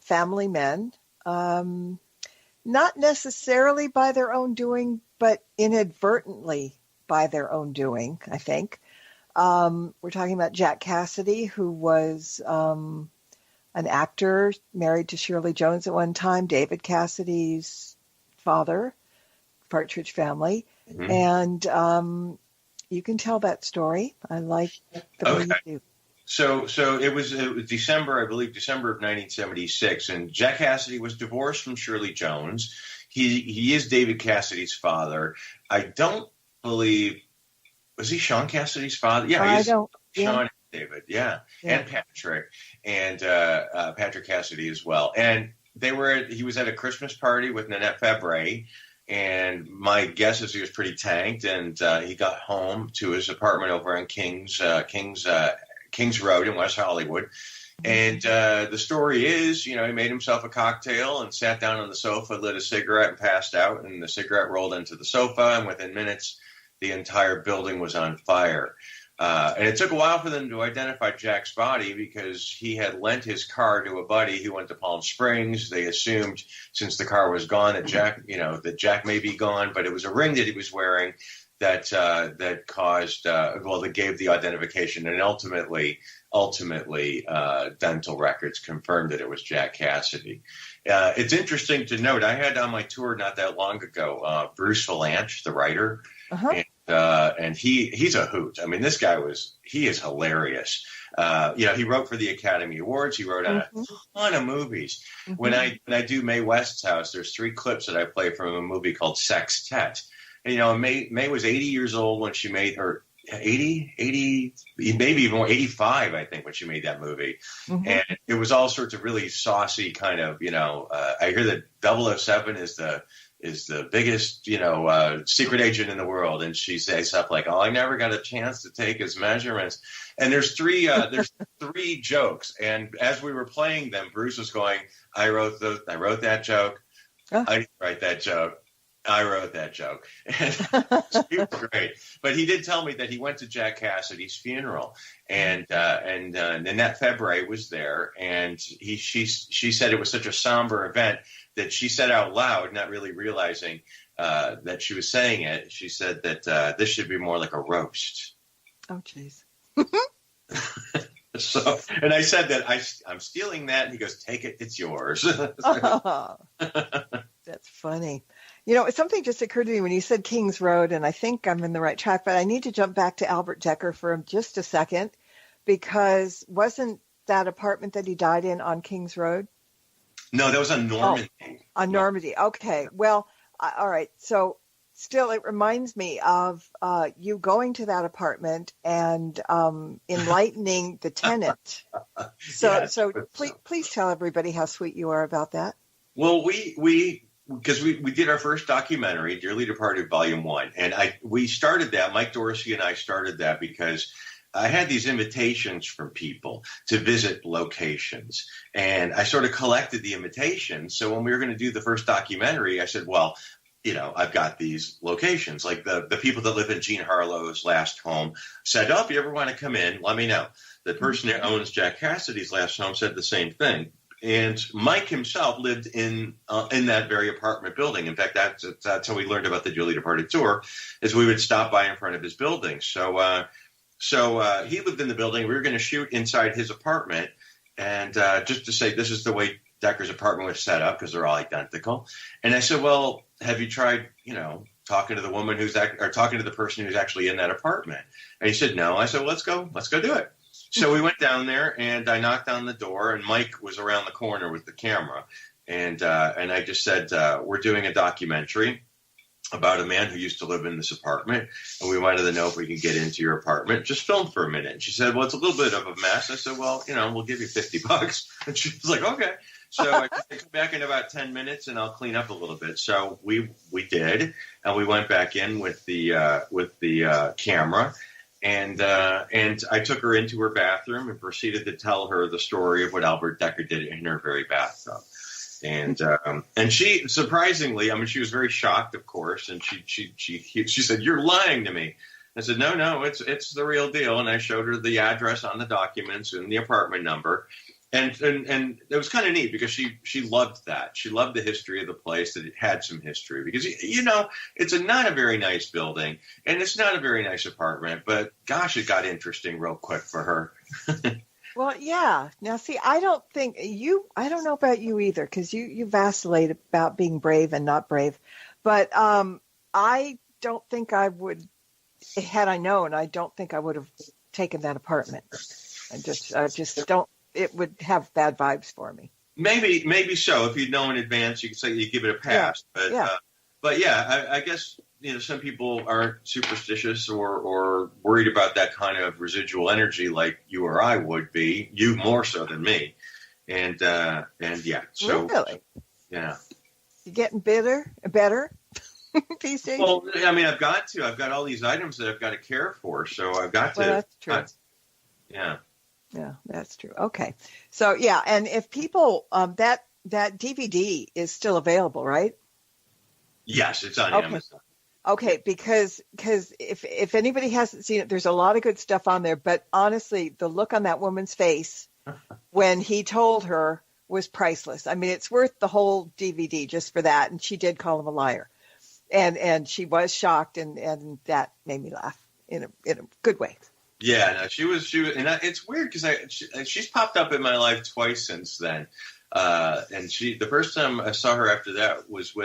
family men, not necessarily by their own doing, but inadvertently by their own doing, I think. We're talking about Jack Cassidy, who was an actor married to Shirley Jones at one time, David Cassidy's father, Partridge Family. And you can tell that story. I like the way you do. So it was December, I believe, December of 1976, and Jack Cassidy was divorced from Shirley Jones. He is David Cassidy's father. I don't believe, was he Sean Cassidy's father? Yeah, Sean and David, and Patrick, and Patrick Cassidy as well. And he was at a Christmas party with Nanette Febvre, and my guess is he was pretty tanked, and he got home to his apartment over on Kings Road in West Hollywood. And the story is, he made himself a cocktail and sat down on the sofa, lit a cigarette, and passed out. And the cigarette rolled into the sofa, and within minutes, the entire building was on fire. And it took a while for them to identify Jack's body because he had lent his car to a buddy who went to Palm Springs. They assumed since the car was gone that Jack may be gone, but it was a ring that he was wearing that caused that gave the identification, and ultimately dental records confirmed that it was Jack Cassidy. It's interesting to note, I had on my tour not that long ago Bruce Valanche, the writer. Uh-huh. And he's a hoot. I mean, this guy he is hilarious. He wrote for the Academy Awards. He wrote on a ton of movies. Mm-hmm. When I do Mae West's house, there's 3 clips that I play from a movie called Sextet. And, Mae was 80 years old when she made, or 80, maybe even more, 85, I think, when she made that movie. Mm-hmm. And it was all sorts of really saucy kind of, I hear that 007 is the biggest, secret agent in the world. And she says stuff like, I never got a chance to take his measurements. And there's 3 jokes. And as we were playing them, Bruce was going, I wrote that joke. Oh. I didn't write that joke. I wrote that joke. And it was great. But he did tell me that he went to Jack Cassidy's funeral, and Nanette Febvre was there, and she said it was such a somber event that she said out loud, not really realizing that she was saying it. She said that this should be more like a roast. Oh, jeez. So, and I said that I'm stealing that, and he goes, "Take it, it's yours." That's funny. Something just occurred to me when you said Kings Road, and I think I'm in the right track, but I need to jump back to Albert Decker for just a second, because wasn't that apartment that he died in on Kings Road? No, that was on Normandy. Oh, on Normandy. Okay. Well, all right. So still, it reminds me of you going to that apartment and enlightening the tenant. So please tell everybody how sweet you are about that. Well, because we did our first documentary, Dearly Departed Volume 1, and we started that, Mike Dorsey and I started that because I had these invitations from people to visit locations, and I sort of collected the invitations. So when we were going to do the first documentary, I said, well, I've got these locations. Like the people that live in Jean Harlow's last home said, if you ever want to come in, let me know. The person that owns Jack Cassidy's last home said the same thing. And Mike himself lived in that very apartment building. In fact, that's how we learned about the Dearly Departed tour, is we would stop by in front of his building. So he lived in the building. We were going to shoot inside his apartment, and just to say this is the way Decker's apartment was set up because they're all identical. And I said, well, have you tried, talking to the woman talking to the person who's actually in that apartment? And he said, no. I said, well, let's go do it. So we went down there, and I knocked on the door, and Mike was around the corner with the camera. And I just said, we're doing a documentary about a man who used to live in this apartment, and we wanted to know if we could get into your apartment. Just film for a minute. And she said, well, it's a little bit of a mess. I said, well, we'll give you $50. And she was like, okay. So I said, come back in about 10 minutes, and I'll clean up a little bit. So we did, and we went back in with the camera. And I took her into her bathroom and proceeded to tell her the story of what Albert Decker did in her very bathtub. And she, surprisingly, she was very shocked, of course. And she said, "You're lying to me." I said, "No, it's the real deal." And I showed her the address on the documents and the apartment number. And it was kind of neat because she loved that. She loved the history of the place, that it had some history. Because, it's not a very nice building, and it's not a very nice apartment. But, gosh, it got interesting real quick for her. Well, yeah. Now, see, I don't know about you either, because you vacillate about being brave and not brave. But I don't think I would, had I known, I don't think I would have taken that apartment. I just don't. It would have bad vibes for me. Maybe so. If you'd know in advance, you could say you give it a pass. Yeah. But I guess some people aren't superstitious or worried about that kind of residual energy like you or I would be. You more so than me. And yeah. So really, yeah. You getting better these days? Well, I've got all these items that I've got to care for. So I've got to. Well, that's true. Yeah. Yeah, that's true. Okay. So, yeah, and if people, that DVD is still available, right? Yes, it's on Amazon. Okay, because if anybody hasn't seen it, there's a lot of good stuff on there. But honestly, the look on that woman's face when he told her was priceless. I mean, it's worth the whole DVD just for that. And she did call him a liar, and she was shocked, and that made me laugh in a good way. Yeah, no, she was, and it's weird because she's popped up in my life twice since then. And the first time I saw her after that was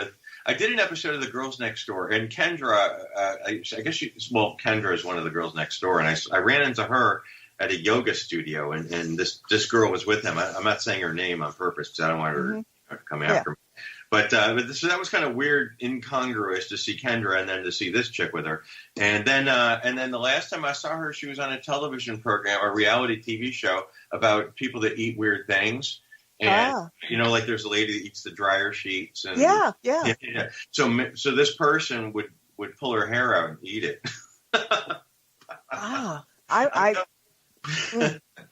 I did an episode of The Girls Next Door, and Kendra, I guess Kendra is one of the girls next door, and I ran into her at a yoga studio, and this girl was with him. I'm not saying her name on purpose because I don't want her to come after me. But so that was kind of weird, incongruous to see Kendra and then to see this chick with her. And then the last time I saw her, she was on a television program, a reality TV show about people that eat weird things. And, like there's a lady that eats the dryer sheets. And, yeah. So this person would pull her hair out and eat it.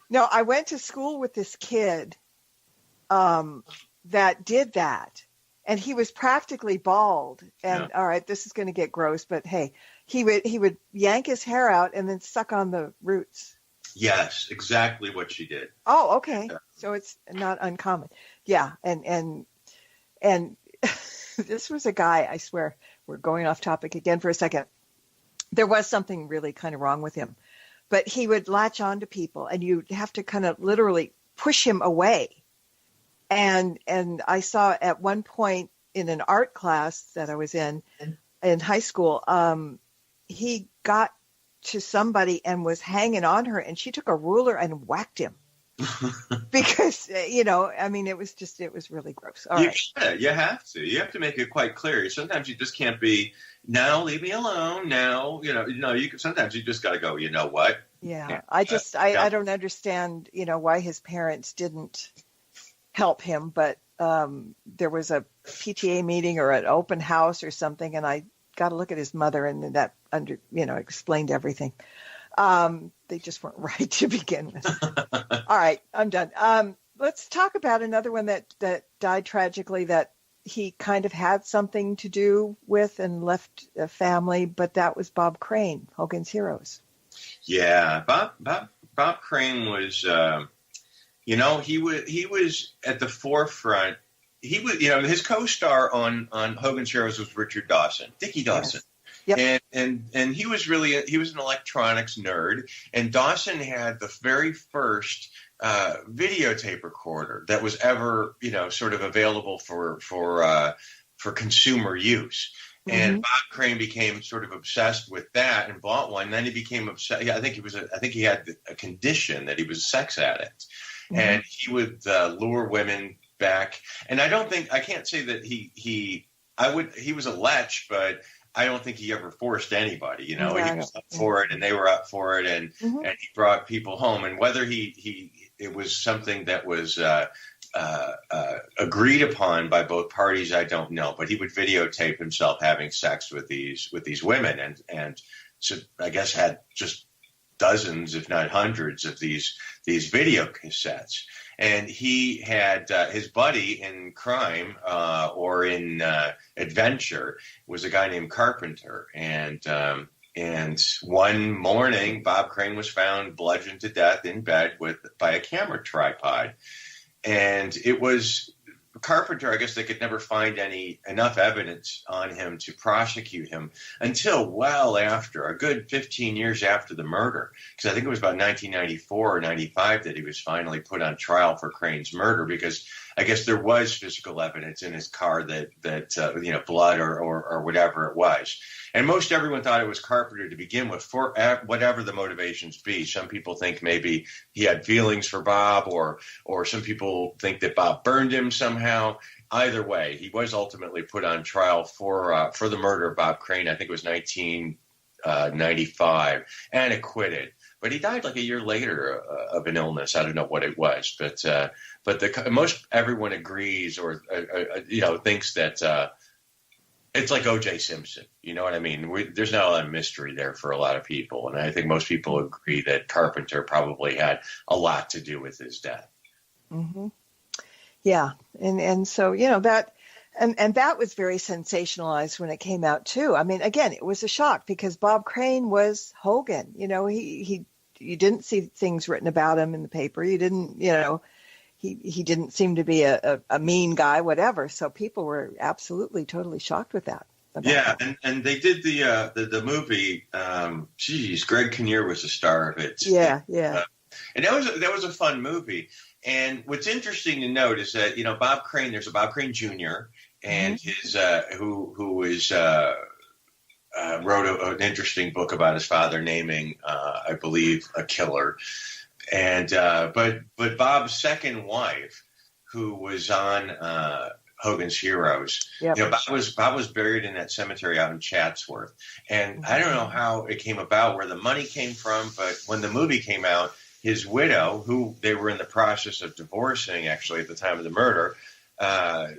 No, I went to school with this kid that did that. And he was practically bald. And all right, this is going to get gross, but hey, he would yank his hair out and then suck on the roots. Yes, exactly what she did. Oh, okay. Yeah. So it's not uncommon. Yeah, and this was a guy, I swear, we're going off topic again for a second. There was something really kind of wrong with him. But he would latch on to people, and you'd have to kind of literally push him away. And I saw at one point in an art class that I was in high school, he got to somebody and was hanging on her, and she took a ruler and whacked him because, I mean, it was really gross. All right. Yeah, you have to make it quite clear. Sometimes you just can't be, now leave me alone. Now, sometimes you just got to go, you know what? Yeah. I don't understand, why his parents didn't help him, but there was a PTA meeting or an open house or something, and I got to look at his mother, and that explained everything. They just weren't right to begin with. All right, I'm done. Let's talk about another one that died tragically that he kind of had something to do with and left a family, but that was Bob Crane, Hogan's Heroes. Yeah, Bob Crane was, he was at the forefront. He was, his co-star on Hogan's Heroes was Richard Dawson, Dickie Dawson. Yes. Yep. And he was an electronics nerd, and Dawson had the very first videotape recorder that was ever, sort of available for consumer use. Mm-hmm. And Bob Crane became sort of obsessed with that and bought one. And then he became obsessed. I think he had a condition that he was a sex addict, and he would lure women back. And I can't say that he was a lech, but I don't think he ever forced anybody, He was up for it, and they were up for it, and he brought people home. And whether it was something that was agreed upon by both parties, I don't know. But he would videotape himself having sex with these women, and so I guess had just dozens, if not hundreds, of these video cassettes. And he had his buddy in crime or in adventure was a guy named Carpenter. And one morning, Bob Crane was found bludgeoned to death in bed by a camera tripod. And it was Carpenter, I guess they could never find enough evidence on him to prosecute him until well after, a good 15 years after the murder. Because I think it was about 1994 or 95 that he was finally put on trial for Crane's murder, because I guess there was physical evidence in his car that blood or whatever it was. And most everyone thought it was Carpenter to begin with, for whatever the motivations be. Some people think maybe he had feelings for Bob, or some people think that Bob burned him somehow. Either way, he was ultimately put on trial for the murder of Bob Crane. I think it was 1995, and acquitted. But he died like a year later of an illness. I don't know what it was, but most everyone agrees or thinks that it's like O.J. Simpson. You know what I mean? There's not a lot of mystery there for a lot of people, and I think most people agree that Carpenter probably had a lot to do with his death. Mm-hmm. Yeah, and so that And that was very sensationalized when it came out too. I mean, again, it was a shock because Bob Crane was Hogan. You know, you didn't see things written about him in the paper. You didn't, you know, he didn't seem to be a mean guy, whatever. So people were absolutely, totally shocked with that. Yeah, and they did the movie. Greg Kinnear was the star of it. Yeah. And that was a fun movie. And what's interesting to note is that, you know, Bob Crane, there's a Bob Crane Jr. and his who wrote an interesting book about his father naming, I believe, a killer. And but Bob's second wife, who was on Hogan's Heroes, yep. You know, Bob was buried in that cemetery out in Chatsworth. And I don't know how it came about, where the money came from, but when the movie came out, his widow, who they were in the process of divorcing actually at the time of the murder,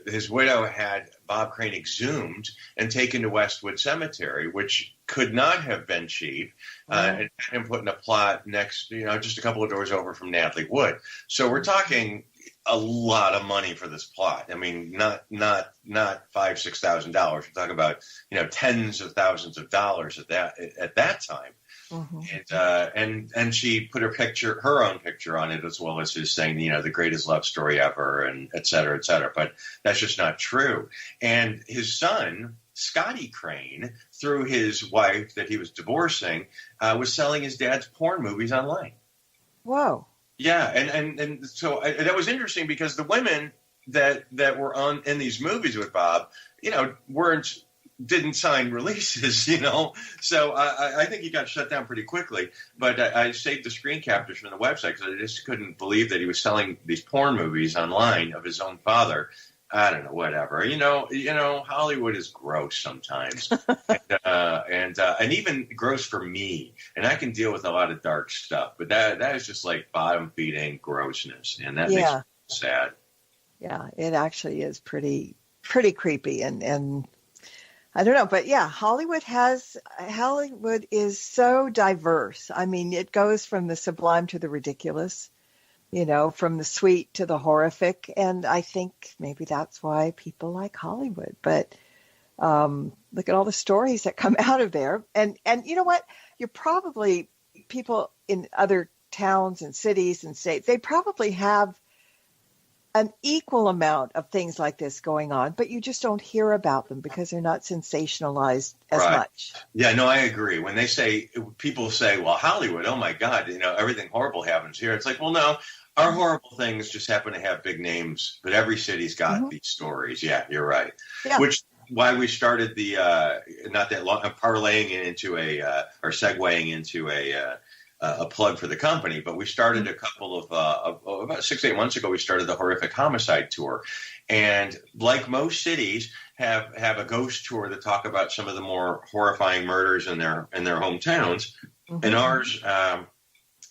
his widow had Bob Crane exhumed and taken to Westwood Cemetery, which could not have been cheap, and had him put in a plot next, you know, just a couple of doors over from Natalie Wood. So we're talking a lot of money for this plot. I mean, not $5,000-6,000. We're talking about, you know, tens of thousands of dollars at that time. And she put her own picture on it, as well as his saying, you know, the greatest love story ever, and et cetera, et cetera. But that's just not true. And his son, Scotty Crane, through his wife that he was divorcing, was selling his dad's porn movies online. Whoa. Yeah, and so that was interesting because the women that were in these movies with Bob, you know, didn't sign releases, you know. So I think he got shut down pretty quickly. But I saved the screen captures from the website because I just couldn't believe that he was selling these porn movies online of his own father. I don't know, whatever. You know, Hollywood is gross sometimes, and even gross for me. And I can deal with a lot of dark stuff, but that is just like bottom feeding grossness, and that makes me sad. Yeah, it actually is pretty creepy, and I don't know, but yeah, Hollywood is so diverse. I mean, it goes from the sublime to the ridiculous. You know, from the sweet to the horrific. And I think maybe that's why people like Hollywood. But look at all the stories that come out of there. And you know what? People in other towns and cities and states, they probably have an equal amount of things like this going on, but you just don't hear about them because they're not sensationalized as much. Yeah, no, I agree. When people say, well, Hollywood, oh my God, you know, everything horrible happens here. It's like, well, no, our horrible things just happen to have big names, but every city's got these stories. Yeah, you're right. Yeah. Which why we started the not that long parlaying into or segueing into a plug for the company, but we started a couple of about 6-8 months ago. We started the Horrific Homicide Tour, and like most cities, have a ghost tour to talk about some of the more horrifying murders in their hometowns. And ours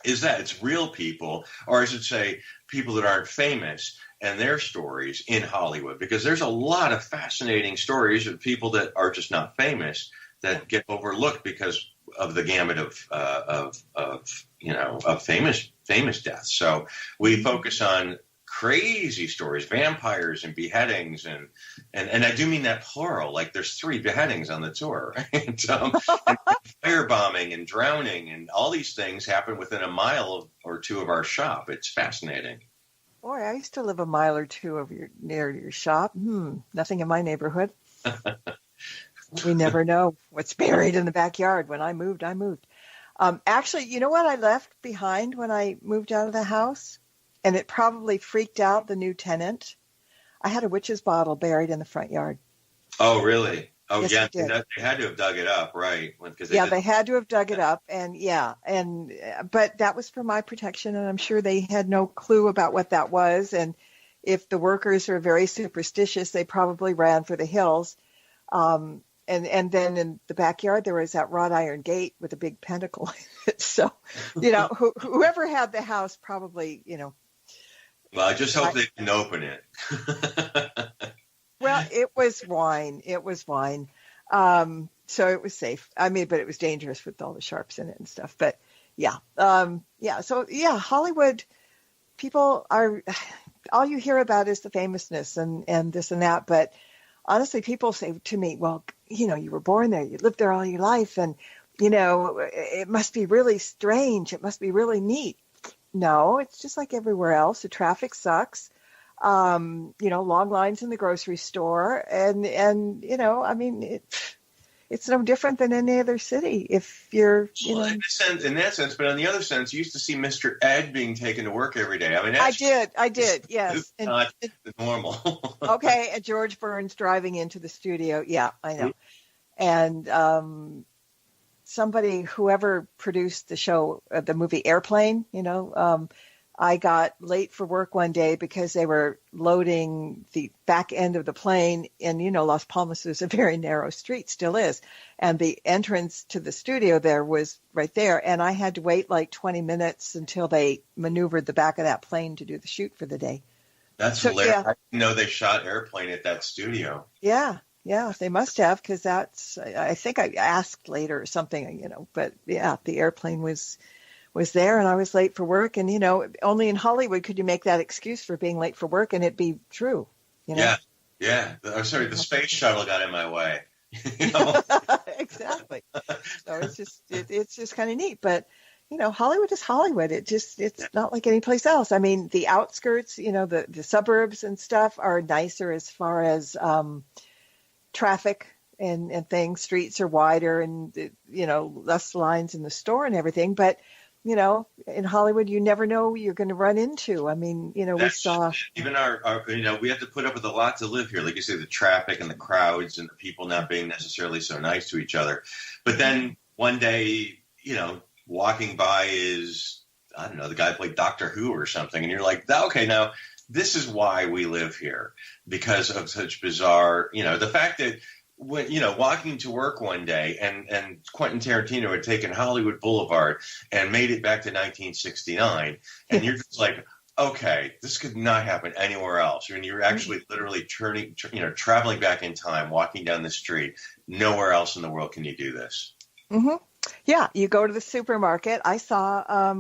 is that it's real people, or I should say, people that aren't famous, and their stories in Hollywood, because there's a lot of fascinating stories of people that are just not famous that get overlooked because of the gamut of famous deaths. So we focus on crazy stories, vampires and beheadings, and I do mean that plural. Like there's 3 beheadings on the tour, and firebombing and drowning, and all these things happen within a mile or 2 of our shop. It's fascinating. Boy, I used to live a mile or 2 near your shop. Nothing in my neighborhood. We never know what's buried in the backyard. When I moved. Actually, you know what I left behind when I moved out of the house? And it probably freaked out the new tenant. I had a witch's bottle buried in the front yard. Oh, really? Oh, yes, yeah. They had to have dug it up, right? They had to have dug it up. But that was for my protection, and I'm sure they had no clue about what that was. And if the workers are very superstitious, they probably ran for the hills. And then in the backyard, there was that wrought iron gate with a big pentacle in it. So, you know, whoever had the house probably, you know. Well, I just hope they didn't open it. Well, it was wine. So it was safe. I mean, but it was dangerous with all the sharps in it and stuff. But yeah. So, Hollywood people are, all you hear about is the famousness and this and that. But honestly, people say to me, well, you were born there, you lived there all your life, and, it must be really strange. It must be really neat. No, it's just like everywhere else. The traffic sucks. Long lines in the grocery store, and I mean, it's no different than any other city. If you're, in that sense, but on the other sense, you used to see Mr. Ed being taken to work every day. I mean, I did, yes. It's not normal. Okay, and George Burns driving into the studio. Yeah, I know. And whoever produced the show, the movie Airplane, I got late for work one day because they were loading the back end of the plane. And, Las Palmas is a very narrow street, still is. And the entrance to the studio there was right there. And I had to wait like 20 minutes until they maneuvered the back of that plane to do the shoot for the day. That's hilarious. Yeah. I didn't know they shot Airplane at that studio. Yeah, they must have, because I think I asked later or something, but yeah, the Airplane was there, and I was late for work, and only in Hollywood could you make that excuse for being late for work and it be true. Yeah. I'm sorry, the space shuttle got in my way. Exactly. So it's just kind of neat, but Hollywood is Hollywood. It's not like any place else. I mean, the outskirts, the suburbs and stuff are nicer as far as traffic and things. Streets are wider, and less lines in the store and everything, but in Hollywood, you never know who you're going to run into. I mean, we saw even our we have to put up with a lot to live here. Like you say, the traffic and the crowds and the people not being necessarily so nice to each other. But then one day, walking by is, I don't know, the guy who played Doctor Who or something. And you're like, okay, now this is why we live here, because of such bizarre, the fact that when, walking to work one day and Quentin Tarantino had taken Hollywood Boulevard and made it back to 1969. And you're just like, okay, this could not happen anywhere else. I mean, you're actually literally traveling back in time, walking down the street. Nowhere else in the world can you do this. Mm-hmm. Yeah. You go to the supermarket. I saw,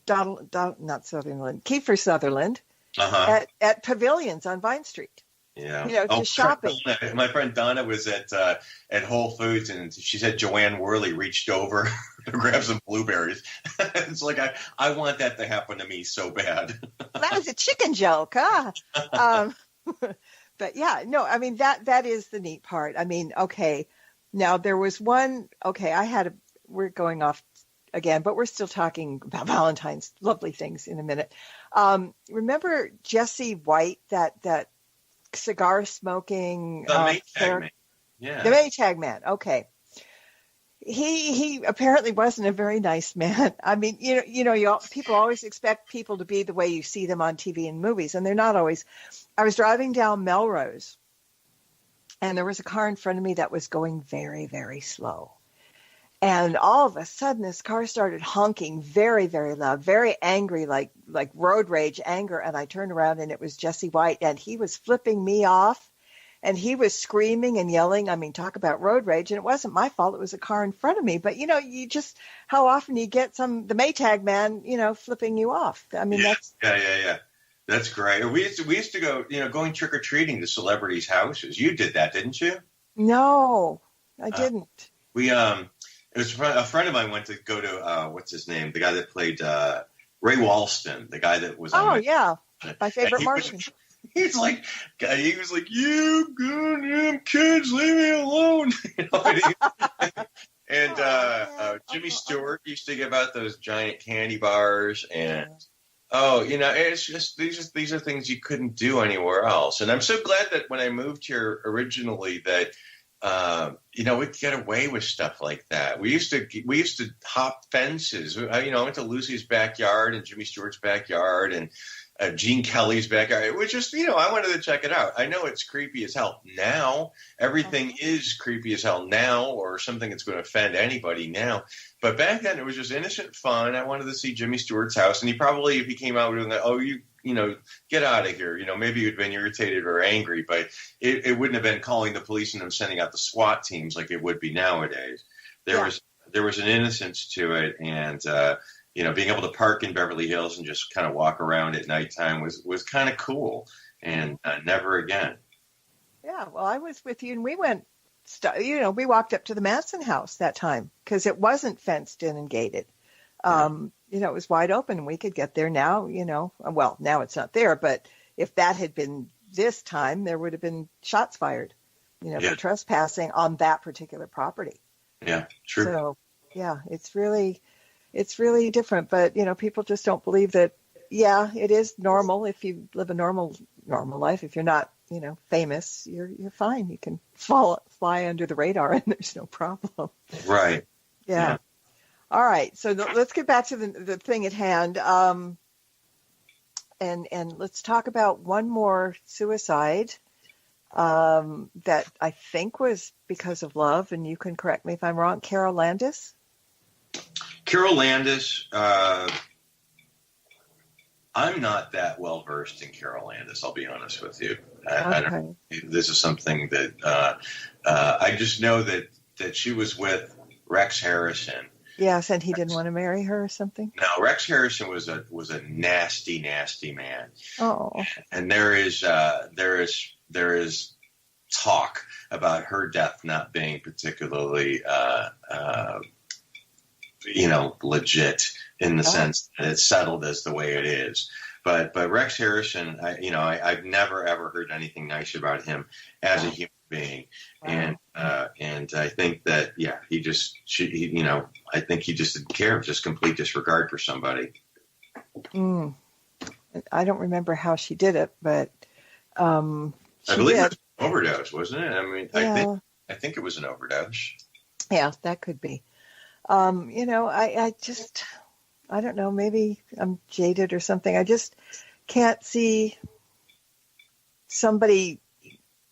Kiefer Sutherland at Pavilions on Vine Street. Yeah. Just shopping. My friend Donna was at Whole Foods, and she said Joanne Worley reached over to grab some blueberries. It's like, I want that to happen to me so bad. That was a chicken joke, huh? But yeah, no, I mean, that is the neat part. I mean, okay, now there was one, we're going off again, but we're still talking about Valentine's lovely things in a minute. Remember Jesse White, that cigar smoking the Maytag man. Yeah. The Maytag man. Okay. He apparently wasn't a very nice man. I mean, people always expect people to be the way you see them on TV and movies, and they're not always. I was driving down Melrose, and there was a car in front of me that was going very, very slow. And all of a sudden, this car started honking very, very loud, very angry, like road rage anger. And I turned around, and it was Jesse White, and he was flipping me off, and he was screaming and yelling. I mean, talk about road rage. And it wasn't my fault. It was a car in front of me. But, you just, how often you get the Maytag man, flipping you off. I mean, Yeah. That's great. We used to go, going trick-or-treating to celebrities' houses. You did that, didn't you? No, I didn't. It was a friend of mine went to go to, what's his name? The guy that played Ray Walston, the guy that was on my favorite Martian. He was like, you goddamn kids, leave me alone. And Jimmy Stewart used to give out those giant candy bars. And, it's just, these are things you couldn't do anywhere else. And I'm so glad that when I moved here originally that, we'd get away with stuff like that. We used to hop fences. I went to Lucy's backyard and Jimmy Stewart's backyard and Gene Kelly's backyard. It was just, I wanted to check it out. I know it's creepy as hell now. Everything is creepy as hell now, or something that's going to offend anybody now. But back then it was just innocent fun. I wanted to see Jimmy Stewart's house, and he probably, if he came out with get out of here. Maybe you'd been irritated or angry, but it wouldn't have been calling the police and them sending out the SWAT teams like it would be nowadays. There was an innocence to it, and being able to park in Beverly Hills and just kind of walk around at nighttime was kind of cool. And never again. Yeah, well, I was with you, and we went, we walked up to the Madsen house that time because it wasn't fenced in and gated. It was wide open, and we could get there now, well, now it's not there, but if that had been this time, there would have been shots fired, for trespassing on that particular property. Yeah, true. So, yeah, it's really different, but, people just don't believe that, yeah, it is normal if you live a normal life. If you're not, famous, you're fine. You can fly under the radar and there's no problem. Right. Yeah. All right. So let's get back to the thing at hand. And let's talk about one more suicide that I think was because of love. And you can correct me if I'm wrong. Carol Landis. Carol Landis, I'm not that well versed in Carol Landis, I'll be honest with you. This is something that I just know that she was with Rex Harrison. Yes, and he didn't want to marry her or something? No, Rex Harrison was a nasty, nasty man. Oh. And there is talk about her death not being particularly legit in the sense that it's settled as the way it is. But Rex Harrison, I've never ever heard anything nice about him as a human being, and I think that I think he just didn't care, just complete disregard for somebody. I don't remember how she did it, but I believe it was an overdose, wasn't it? I mean, yeah. I think it was an overdose. Yeah, that could be. I don't know, maybe I'm jaded or something. I just can't see somebody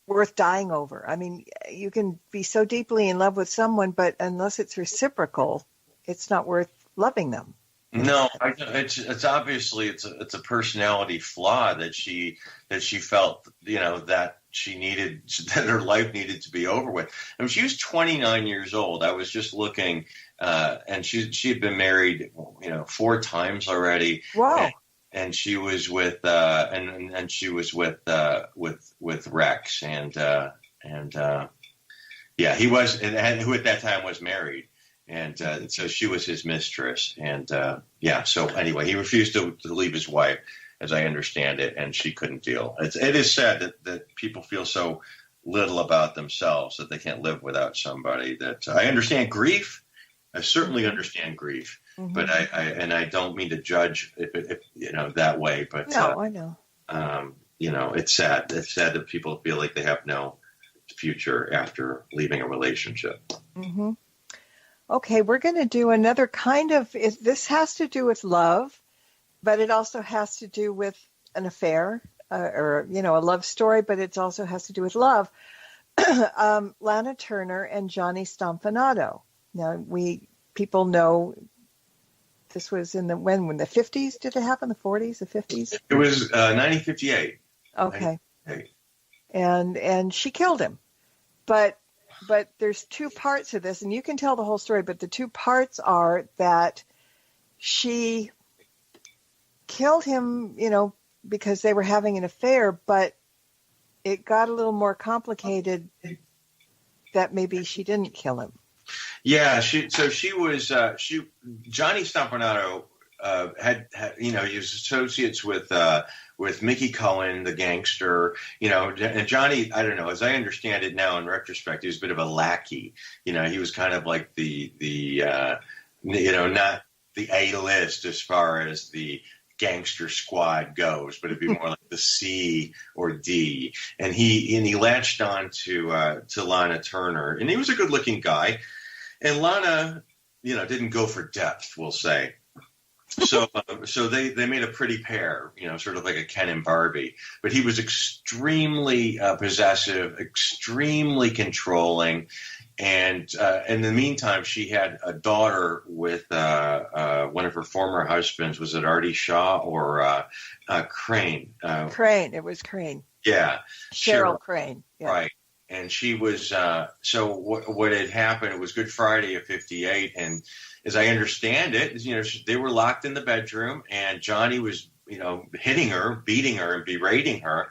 worth dying over. I mean, you can be so deeply in love with someone, but unless it's reciprocal, it's not worth loving them. No, it's obviously it's a personality flaw that she felt, that she needed, that her life needed to be over with. I mean, she was 29 years old. I was just looking, and she had been married, 4 times already. Wow. And she was with and she was with Rex and he was, and who at that time was married. And so she was his mistress. And so anyway, he refused to leave his wife, as I understand it, and she couldn't deal. It is sad that people feel so little about themselves that they can't live without somebody. That I understand grief. I certainly understand grief, but I don't mean to judge if that way. But no, I know. It's sad. It's sad that people feel like they have no future after leaving a relationship. Mm-hmm. Okay, we're going to do another kind of, this has to do with love, but it also has to do with an affair or a love story, but it also has to do with love. Lana Turner and Johnny Stompanato. Now, people know this was in the 50s? Did it happen? The 40s, the 50s? It was 1958. Okay. 1958. And she killed him. But there's 2 parts of this, and you can tell the whole story, but the 2 parts are that she killed him, because they were having an affair, but it got a little more complicated that maybe she didn't kill him. Yeah, Johnny Stompanato had he was associates with Mickey Cohen, the gangster, and Johnny, I don't know, as I understand it now in retrospect, he was a bit of a lackey. He was kind of like the not the A-list as far as the gangster squad goes, but it'd be more like the C or D. And he latched on to Lana Turner, and he was a good-looking guy. And Lana, didn't go for depth, we'll say. So they made a pretty pair, sort of like a Ken and Barbie. But he was extremely possessive, extremely controlling, and in the meantime, she had a daughter with one of her former husbands. Was it Artie Shaw or Crane? Crane. It was Crane. Yeah, Cheryl Crane. Yeah. Right. And she was so what had happened, it was Good Friday of 58, and as I understand it, they were locked in the bedroom, and Johnny was hitting her, beating her, and berating her,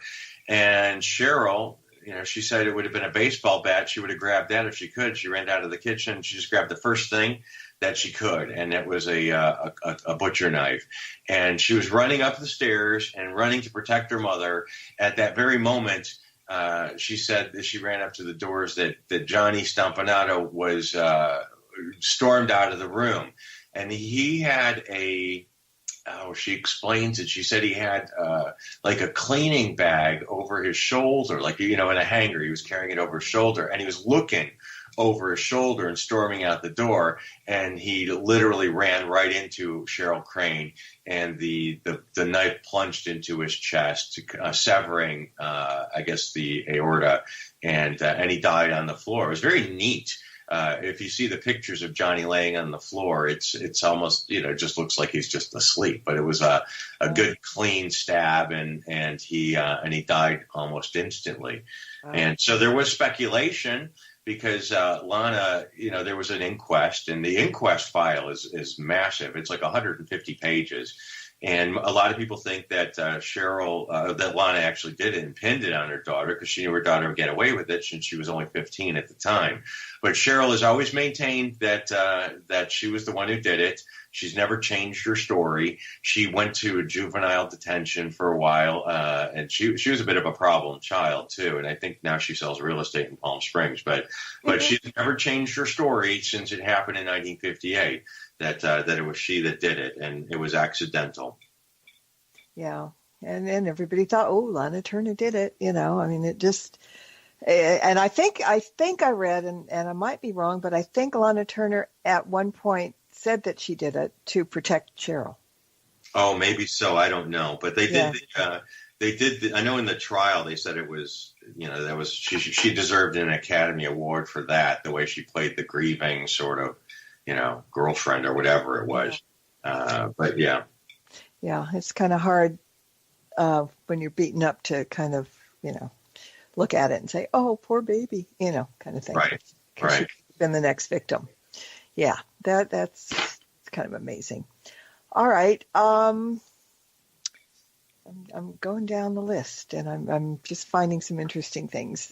and Cheryl she said it would have been a baseball bat. She would have grabbed that if she could. She ran out of the kitchen. She just grabbed the first thing that she could, and it was a butcher knife. And she was running up the stairs and running to protect her mother. At that very moment, she said that she ran up to the doors that Johnny Stompanato was stormed out of the room. And he had she explains it. She said he had like a cleaning bag over his shoulder, like, in a hanger. He was carrying it over his shoulder, and he was looking over his shoulder and storming out the door, and he literally ran right into Cheryl Crane, and the knife plunged into his chest, severing I guess the aorta, and he died on the floor. It was very neat. If you see the pictures of Johnny laying on the floor, it's almost, it just looks like he's just asleep. But it was a good clean stab, and he died almost instantly. Wow. And so there was speculation because Lana, there was an inquest, and the inquest file is massive. It's like 150 pages. And a lot of people think that that Lana actually did it and pinned it on her daughter because she knew her daughter would get away with it since she was only 15 at the time. But Cheryl has always maintained that she was the one who did it. She's never changed her story. She went to juvenile detention for a while, and she was a bit of a problem child too. And I think now she sells real estate in Palm Springs. But she's never changed her story since it happened in 1958. That it was she that did it, and it was accidental. Yeah, and everybody thought, Lana Turner did it. It just, and I think I read, and I might be wrong, but I think Lana Turner at one point said that she did it to protect Cheryl. Oh, maybe so. I don't know, but they did. They did. I know in the trial they said it was, that was she deserved an Academy Award for that. The way she played the grieving sort of, girlfriend or whatever it was. But yeah. Yeah, it's kind of hard when you're beaten up to kind of, look at it and say, oh, poor baby, kind of thing. Right. Because she could have been the next victim. Yeah, that's kind of amazing. All right. I'm going down the list, and I'm just finding some interesting things.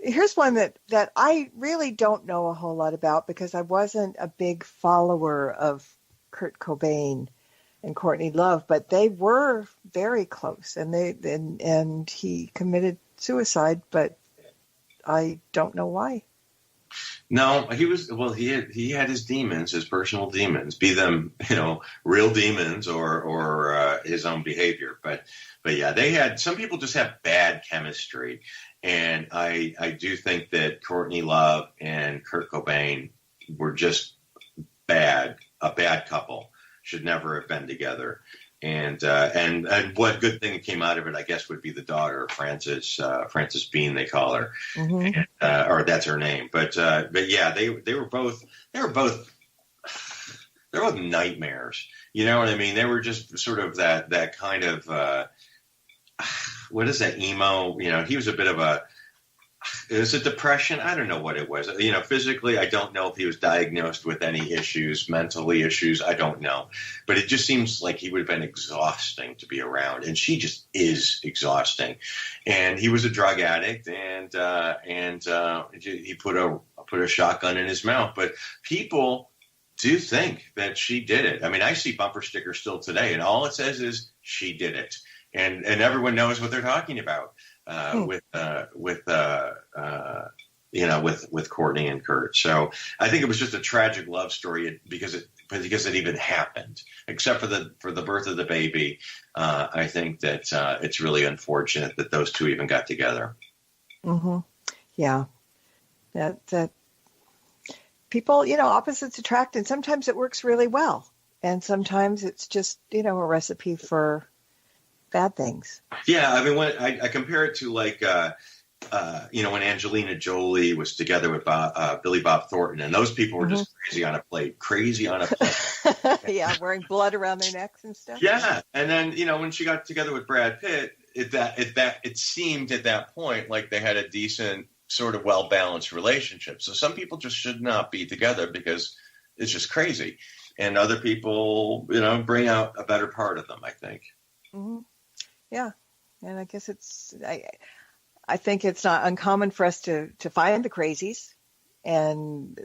Here's one that I really don't know a whole lot about because I wasn't a big follower of Kurt Cobain and Courtney Love, but they were very close, and he committed suicide, but I don't know why. No, he had his demons, his personal demons, be them, real demons or his own behavior. But yeah, some people just have bad chemistry. And I do think that Courtney Love and Kurt Cobain were just a bad couple, should never have been together. And what good thing came out of it, I guess, would be the daughter, Frances Bean, they call her, mm-hmm. Or that's her name. But yeah, they were both nightmares. You know what I mean? They were just sort of that kind of what is that, emo? He was a bit of it was a depression. I don't know what it was. Physically, I don't know if he was diagnosed with any issues, mentally issues. I don't know. But it just seems like he would have been exhausting to be around. And she just is exhausting. And he was a drug addict, and he put a shotgun in his mouth. But people do think that she did it. I mean, I see bumper stickers still today, and all it says is she did it. And everyone knows what they're talking about with Courtney and Kurt. So I think it was just a tragic love story because it even happened. Except for the birth of the baby, I think that it's really unfortunate that those two even got together. Mm-hmm. Yeah, that people, opposites attract, and sometimes it works really well, and sometimes it's just a recipe for bad things. Yeah, I mean, when I compare it to like, when Angelina Jolie was together with Billy Bob Thornton, and those people were just crazy on a plate. Yeah, wearing blood around their necks and stuff. Yeah, and then when she got together with Brad Pitt, it seemed at that point like they had a decent, sort of well balanced relationship. So some people just should not be together because it's just crazy, and other people, bring out a better part of them, I think. Mm-hmm. Yeah, and I guess I think it's not uncommon for us to find the crazies, and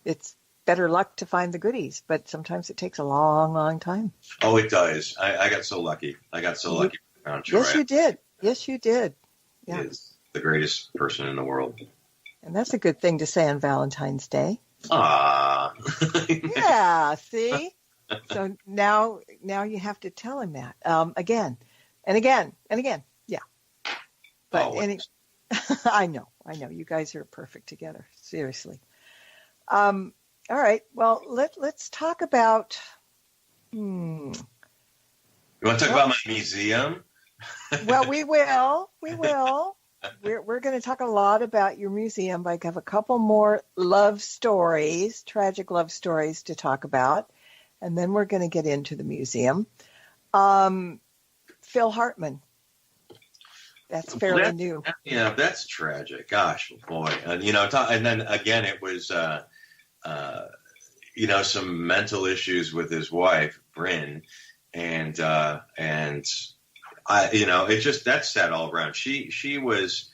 it's better luck to find the goodies, but sometimes it takes a long, long time. Oh, it does. I got so lucky. Around Troy. Yes, you did. Yes, you did. Yeah. He is the greatest person in the world. And that's a good thing to say on Valentine's Day. Ah. Yeah, see? So now you have to tell him that again and again and again. Yeah. But I know. You guys are perfect together. Seriously. All right. Well, let's talk about. You want to talk about my museum? Well, we will. We're going to talk a lot about your museum. I have a couple more tragic love stories to talk about, and then we're going to get into the museum. Phil Hartman. That's fairly new. Yeah, that's tragic. Gosh, boy. And then again, it was, some mental issues with his wife, Bryn, and it just, that's sad all around. She was,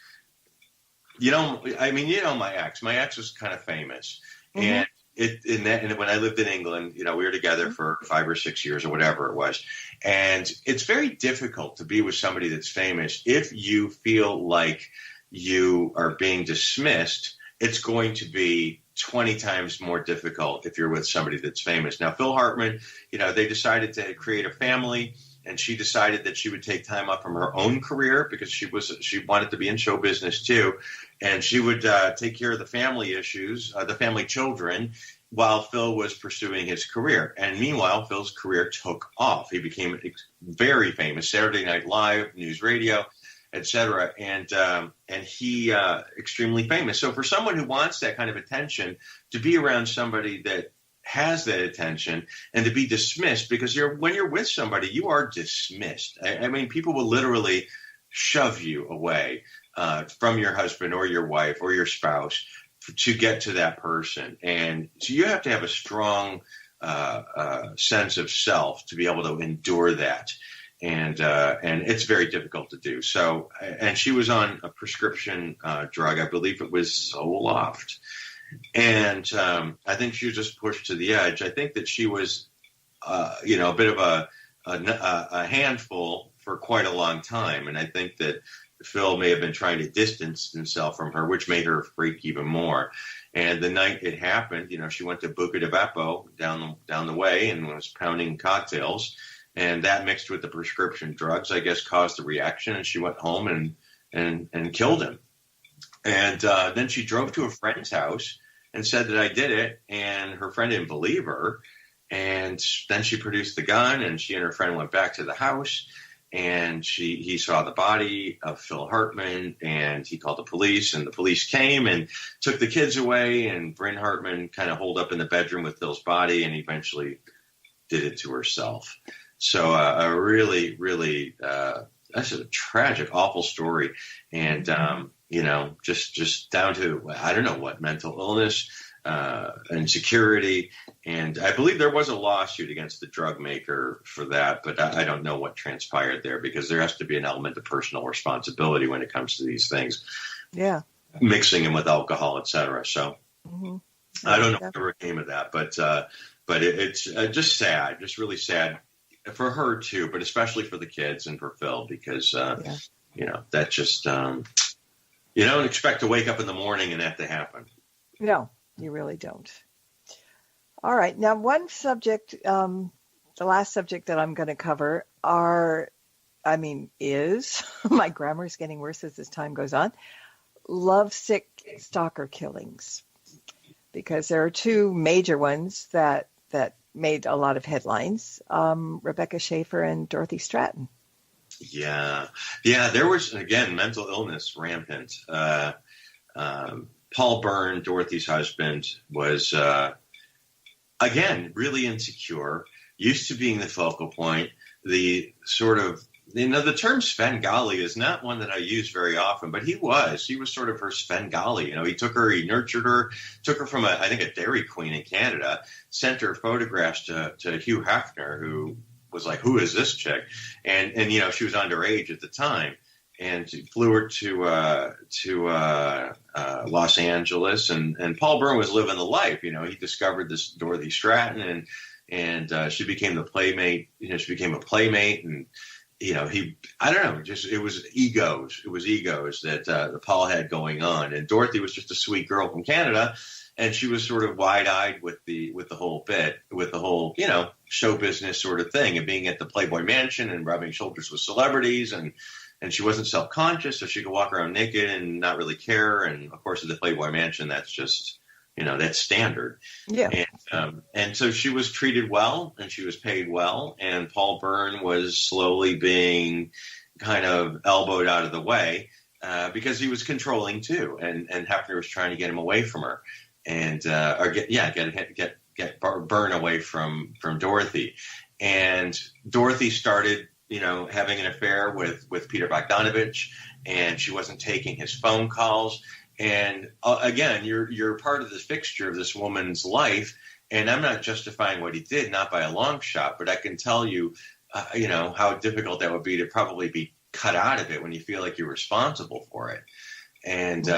my ex was kind of famous, and and when I lived in England, we were together for 5 or 6 years or whatever it was. And it's very difficult to be with somebody that's famous. If you feel like you are being dismissed, it's going to be 20 times more difficult if you're with somebody that's famous. Now, Phil Hartman, they decided to create a family, and she decided that she would take time off from her own career because she wanted to be in show business too. And she would take care of the family issues, the family children, while Phil was pursuing his career. And meanwhile, Phil's career took off. He became very famous, Saturday Night Live, news radio, etc. And he extremely famous. So for someone who wants that kind of attention, to be around somebody that has that attention and to be dismissed, because when you're with somebody, you are dismissed. I mean, people will literally shove you away from your husband or your wife or your spouse to get to that person. And so you have to have a strong sense of self to be able to endure that. And it's very difficult to do. So, and she was on a prescription drug. I believe it was Zoloft. And I think she was just pushed to the edge. I think that she was, a bit of a handful for quite a long time. And I think that Phil may have been trying to distance himself from her, which made her freak even more. And the night it happened, she went to Buca di Beppo down the way and was pounding cocktails. And that mixed with the prescription drugs, I guess, caused the reaction. And she went home and killed him. And then she drove to a friend's house and said that I did it. And her friend didn't believe her. And then she produced the gun, and she and her friend went back to the house. And he saw the body of Phil Hartman, and he called the police, and the police came and took the kids away. And Bryn Hartman kind of holed up in the bedroom with Phil's body, and eventually did it to herself. So a really, really, that's a tragic, awful story. And, just down to, I don't know what, mental illness, insecurity. And I believe there was a lawsuit against the drug maker for that, but I don't know what transpired there, because there has to be an element of personal responsibility when it comes to these things. Yeah. Mixing them with alcohol, et cetera. So I don't know whatever came of that, but it's just sad, just really sad for her too, but especially for the kids and for Phil, because, that just, you don't expect to wake up in the morning and that to happen. No, you really don't. All right. Now, one subject, the last subject that I'm going to cover is, my grammar is getting worse as this time goes on, lovesick stalker killings. Because there are two major ones that made a lot of headlines, Rebecca Schaefer and Dorothy Stratton. Yeah, there was, again, mental illness rampant. Paul Byrne, Dorothy's husband, was, again, really insecure, used to being the focal point. The sort of, the term Svengali is not one that I use very often, but he was sort of her Svengali. He took her, he nurtured her, took her from I think a Dairy Queen in Canada, sent her photographs to Hugh Hefner, who was like, who is this chick? And she was underage at the time. and flew her to Los Angeles. And Paul Byrne was living the life. You know, he discovered this Dorothy Stratton, and she became the playmate. You know, she became a playmate, and you know, I don't know, just it was egos. It was egos that Paul had going on, and Dorothy was just a sweet girl from Canada. And she was sort of wide-eyed with the whole bit, with the whole, you know, show business sort of thing, and being at the Playboy Mansion and rubbing shoulders with celebrities, and she wasn't self-conscious, so she could walk around naked and not really care. And of course, at the Playboy Mansion, that's just, you know, that's standard. Yeah. And so she was treated well, and she was paid well, and Paul Byrne was slowly being kind of elbowed out of the way because he was controlling too, and Hefner was trying to get him away from her. And get Byrne away from Dorothy, and Dorothy started, you know, having an affair with Peter Bogdanovich, and she wasn't taking his phone calls. And again, you're part of the fixture of this woman's life, and I'm not justifying what he did, not by a long shot, but I can tell you, you know, how difficult that would be to probably be cut out of it when you feel like you're responsible for it. And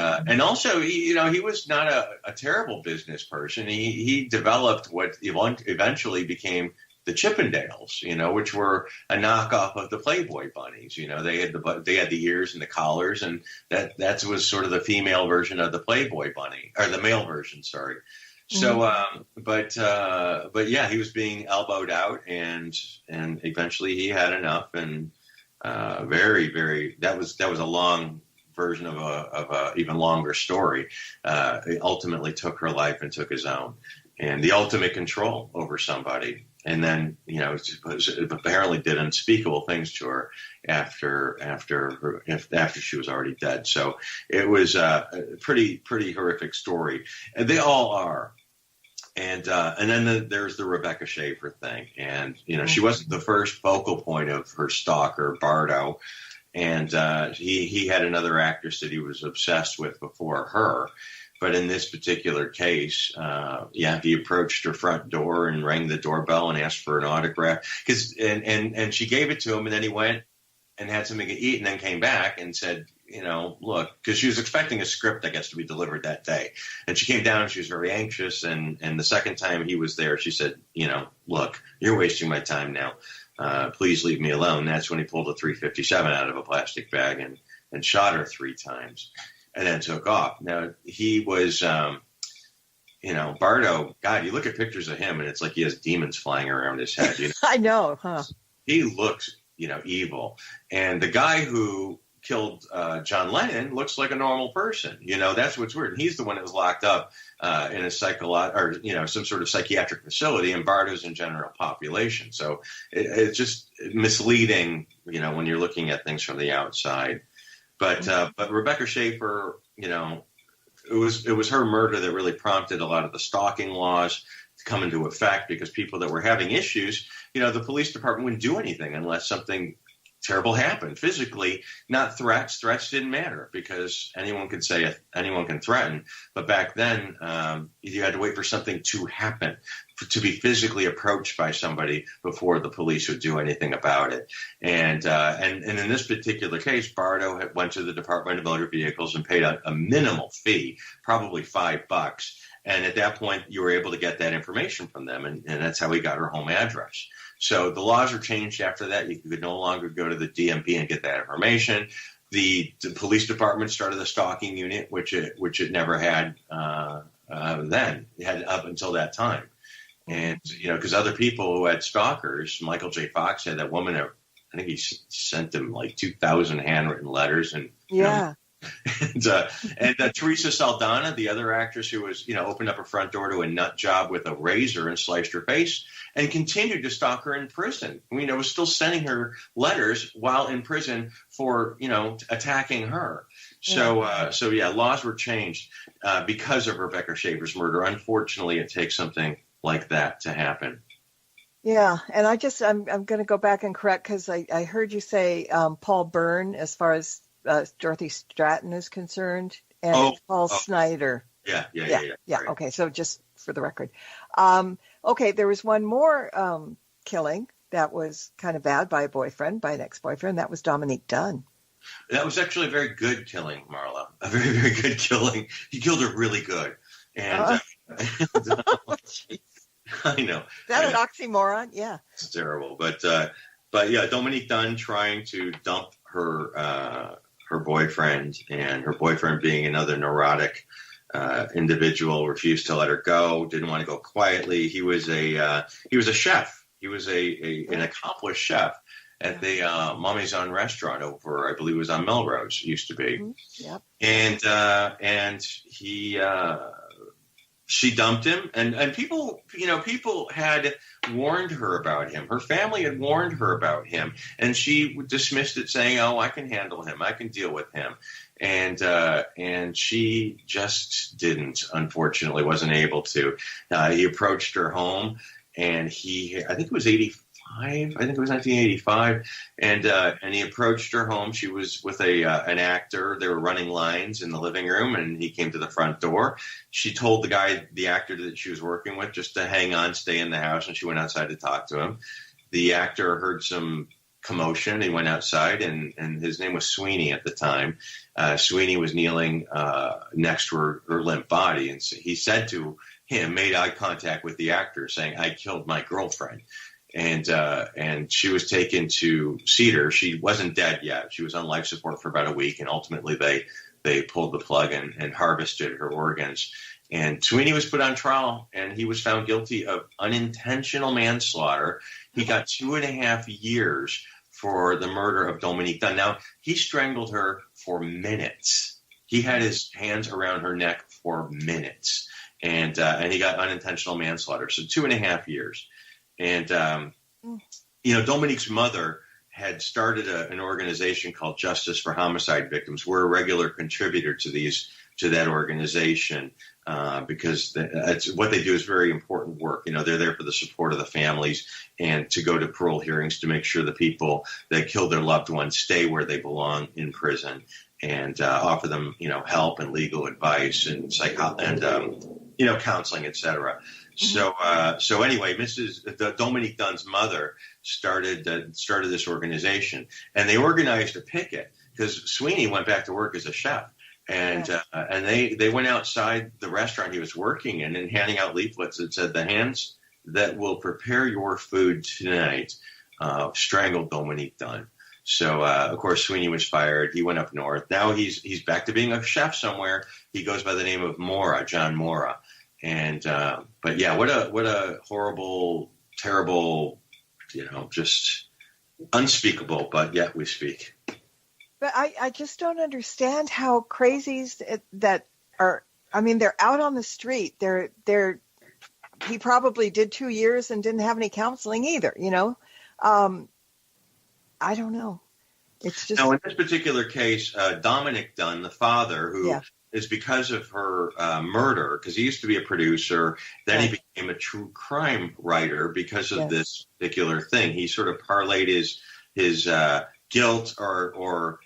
also, you know, he was not a terrible business person. He developed what eventually became the Chippendales, you know, which were a knockoff of the Playboy bunnies. You know, they had the ears and the collars, and that was sort of the female version of the Playboy bunny, or the male version, sorry. So, but yeah, he was being elbowed out, and eventually he had enough, and very, very, that was a long version of a even longer story. It ultimately took her life and took his own, and the ultimate control over somebody. And then, you know, it apparently did unspeakable things to her after she was already dead. So it was a pretty horrific story, and they all are. And then there's the Rebecca Schaefer thing, and you know, she wasn't the first focal point of her stalker, Bardo. And he had another actress that he was obsessed with before her. But in this particular case, he approached her front door and rang the doorbell and asked for an autograph. And she gave it to him, and then he went and had something to eat, and then came back and said, you know, look, because she was expecting a script, I guess, to be delivered that day. And she came down, and she was very anxious. And the second time he was there, she said, you know, look, you're wasting my time now. Please leave me alone. That's when he pulled a .357 out of a plastic bag and shot her 3 times, and then took off. Now, he was, you know, Bardo, God, you look at pictures of him, and it's like he has demons flying around his head. You know? I know, huh? He looks, you know, evil. And the guy who killed John Lennon looks like a normal person. You know, that's what's weird. He's the one that was locked up in a some sort of psychiatric facility, and Bardo's in general population. So it's just misleading, you know, when you're looking at things from the outside. But Rebecca Schaefer, you know, it was her murder that really prompted a lot of the stalking laws to come into effect, because people that were having issues, you know, the police department wouldn't do anything unless something terrible happened physically, not threats. Threats didn't matter because anyone can threaten. But back then, you had to wait for something to happen, to be physically approached by somebody before the police would do anything about it. And in this particular case, Bardo went to the Department of Motor Vehicles and paid a minimal fee, probably $5. And at that point, you were able to get that information from them, and that's how he got her home address. So the laws were changed after that. You could no longer go to the DMV and get that information. The police department started the stalking unit, which it never had then. It had up until that time. And, you know, because other people who had stalkers, Michael J. Fox had that woman, I think he sent them like 2,000 handwritten letters. And yeah. And Teresa Saldana, the other actress who was, you know, opened up her front door to a nut job with a razor and sliced her face, and continued to stalk her in prison. You know, was still sending her letters while in prison for, you know, attacking her. So laws were changed because of Rebecca Schaefer's murder. Unfortunately, it takes something like that to happen. Yeah, and I'm going to go back and correct, because I heard you say Paul Byrne as far as Dorothy Stratton is concerned, and Paul Snyder. Yeah. Right. Okay, so just for the record. Okay, there was one more killing that was kind of bad by an ex-boyfriend. That was Dominique Dunn. That was actually a very good killing, Marla. A very, very good killing. He killed her really good. And I know. Is that an oxymoron? Yeah. It's terrible. But yeah, Dominique Dunne trying to dump her boyfriend, and her boyfriend, being another neurotic individual, refused to let her go, didn't want to go quietly. He was a chef. He was an accomplished chef at the Maison restaurant over, I believe it was on Melrose, used to be. Yep. And she dumped him, and people had warned her about him. Her family had warned her about him, and she dismissed it, saying, "Oh, I can handle him. I can deal with him." And she just didn't. Unfortunately, wasn't able to. He approached her home, and I think it was 85. I think it was 1985, and he approached her home. She was with an actor. They were running lines in the living room, and he came to the front door. She told the actor that she was working with, just to hang on, stay in the house, and she went outside to talk to him. The actor heard some commotion. He went outside, and his name was Sweeney at the time. Sweeney was kneeling next to her limp body, and so he said to him, made eye contact with the actor, saying, "I killed my girlfriend." And she was taken to Cedar. She wasn't dead yet. She was on life support for about a week, and ultimately they pulled the plug and harvested her organs. And Sweeney was put on trial, and he was found guilty of unintentional manslaughter. He got 2.5 years for the murder of Dominique Dunne. Now, he strangled her for minutes. He had his hands around her neck for minutes, and he got unintentional manslaughter. So 2.5 years. And, Dominique's mother had started an organization called Justice for Homicide Victims. We're a regular contributor to that organization because what they do is very important work. They're there for the support of the families and to go to parole hearings to make sure the people that killed their loved ones stay where they belong in prison, and offer them, help and legal advice and counseling, etc. So anyway, Dominique Dunne's mother started this organization, and they organized a picket because Sweeney went back to work as a chef, and they went outside the restaurant he was working in and handing out leaflets that said, "The hands that will prepare your food tonight strangled Dominique Dunne." So of course Sweeney was fired. He went up north. Now he's back to being a chef somewhere. He goes by the name of John Mora. And but yeah, what a horrible, terrible, just unspeakable. But yet we speak. But I just don't understand how crazies that are. I mean, they're out on the street. He probably did 2 years and didn't have any counseling either. I don't know. It's just. Now, in this particular case, Dominique Dunne, the father, who is because of her murder, because he used to be a producer, then he became a true crime writer because of this particular thing. He sort of parlayed his guilt or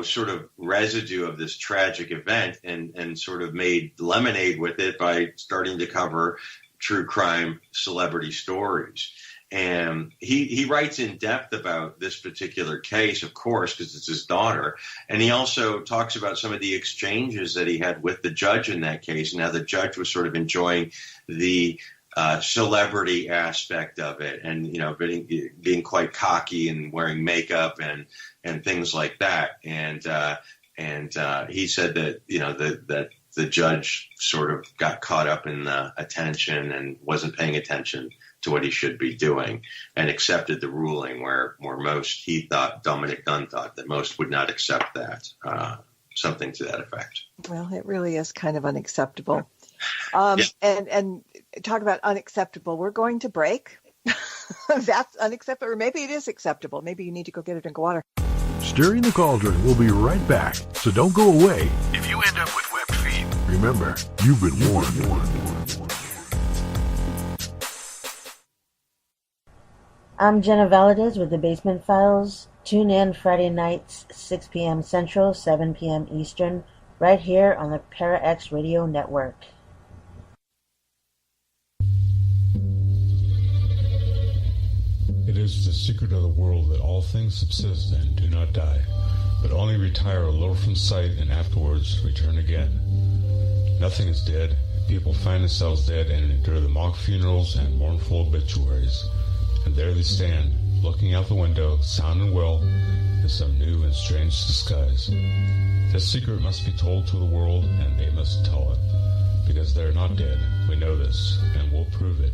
sort of residue of this tragic event and sort of made lemonade with it by starting to cover true crime celebrity stories. And he writes in depth about this particular case, of course, because it's his daughter. And he also talks about some of the exchanges that he had with the judge in that case, and how the judge was sort of enjoying the celebrity aspect of it, and being quite cocky and wearing makeup and things like that. And he said that that the judge sort of got caught up in the attention and wasn't paying attention to what he should be doing, and accepted the ruling where Dominique Dunne thought that most would not accept that, something to that effect. Well, it really is kind of unacceptable. And talk about unacceptable. We're going to break. That's unacceptable, or maybe it is acceptable. Maybe you need to go get a drink of water. Stirring the Cauldron will be right back, so don't go away. If you end up with webbed feet, remember, you've been warned. I'm Jenna Valadez with the Basement Files. Tune in Friday nights, 6 p.m. Central, 7 p.m. Eastern, right here on the Para X Radio Network. It is the secret of the world that all things subsist and do not die. but only retire a little from sight and afterwards return again. Nothing is dead. People find themselves dead and endure the mock funerals and mournful obituaries. And there they stand, looking out the window, sound and well, in some new and strange disguise. This secret must be told to the world, and they must tell it. Because they're not dead. We know this, and we'll prove it.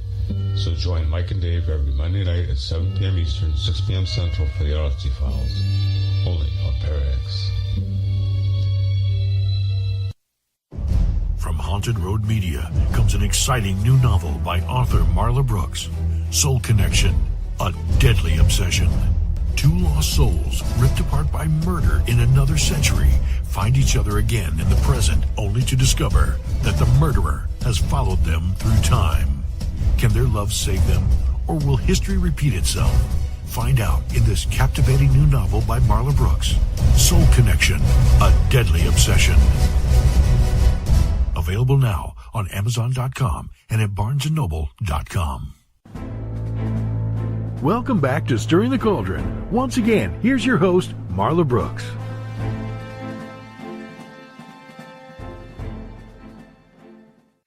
So join Mike and Dave every Monday night at 7 p.m. Eastern, 6 p.m. Central for the Odyssey Files. Only on Parax. From Haunted Road Media comes an exciting new novel by author Marla Brooks. Soul Connection, a deadly obsession. Two lost souls, ripped apart by murder in another century, find each other again in the present, only to discover that the murderer has followed them through time. Can their love save them, or will history repeat itself? Find out in this captivating new novel by Marla Brooks, Soul Connection, a deadly obsession. Available now on Amazon.com and at BarnesandNoble.com. Welcome back to Stirring the Cauldron. Once again, here's your host, Marla Brooks.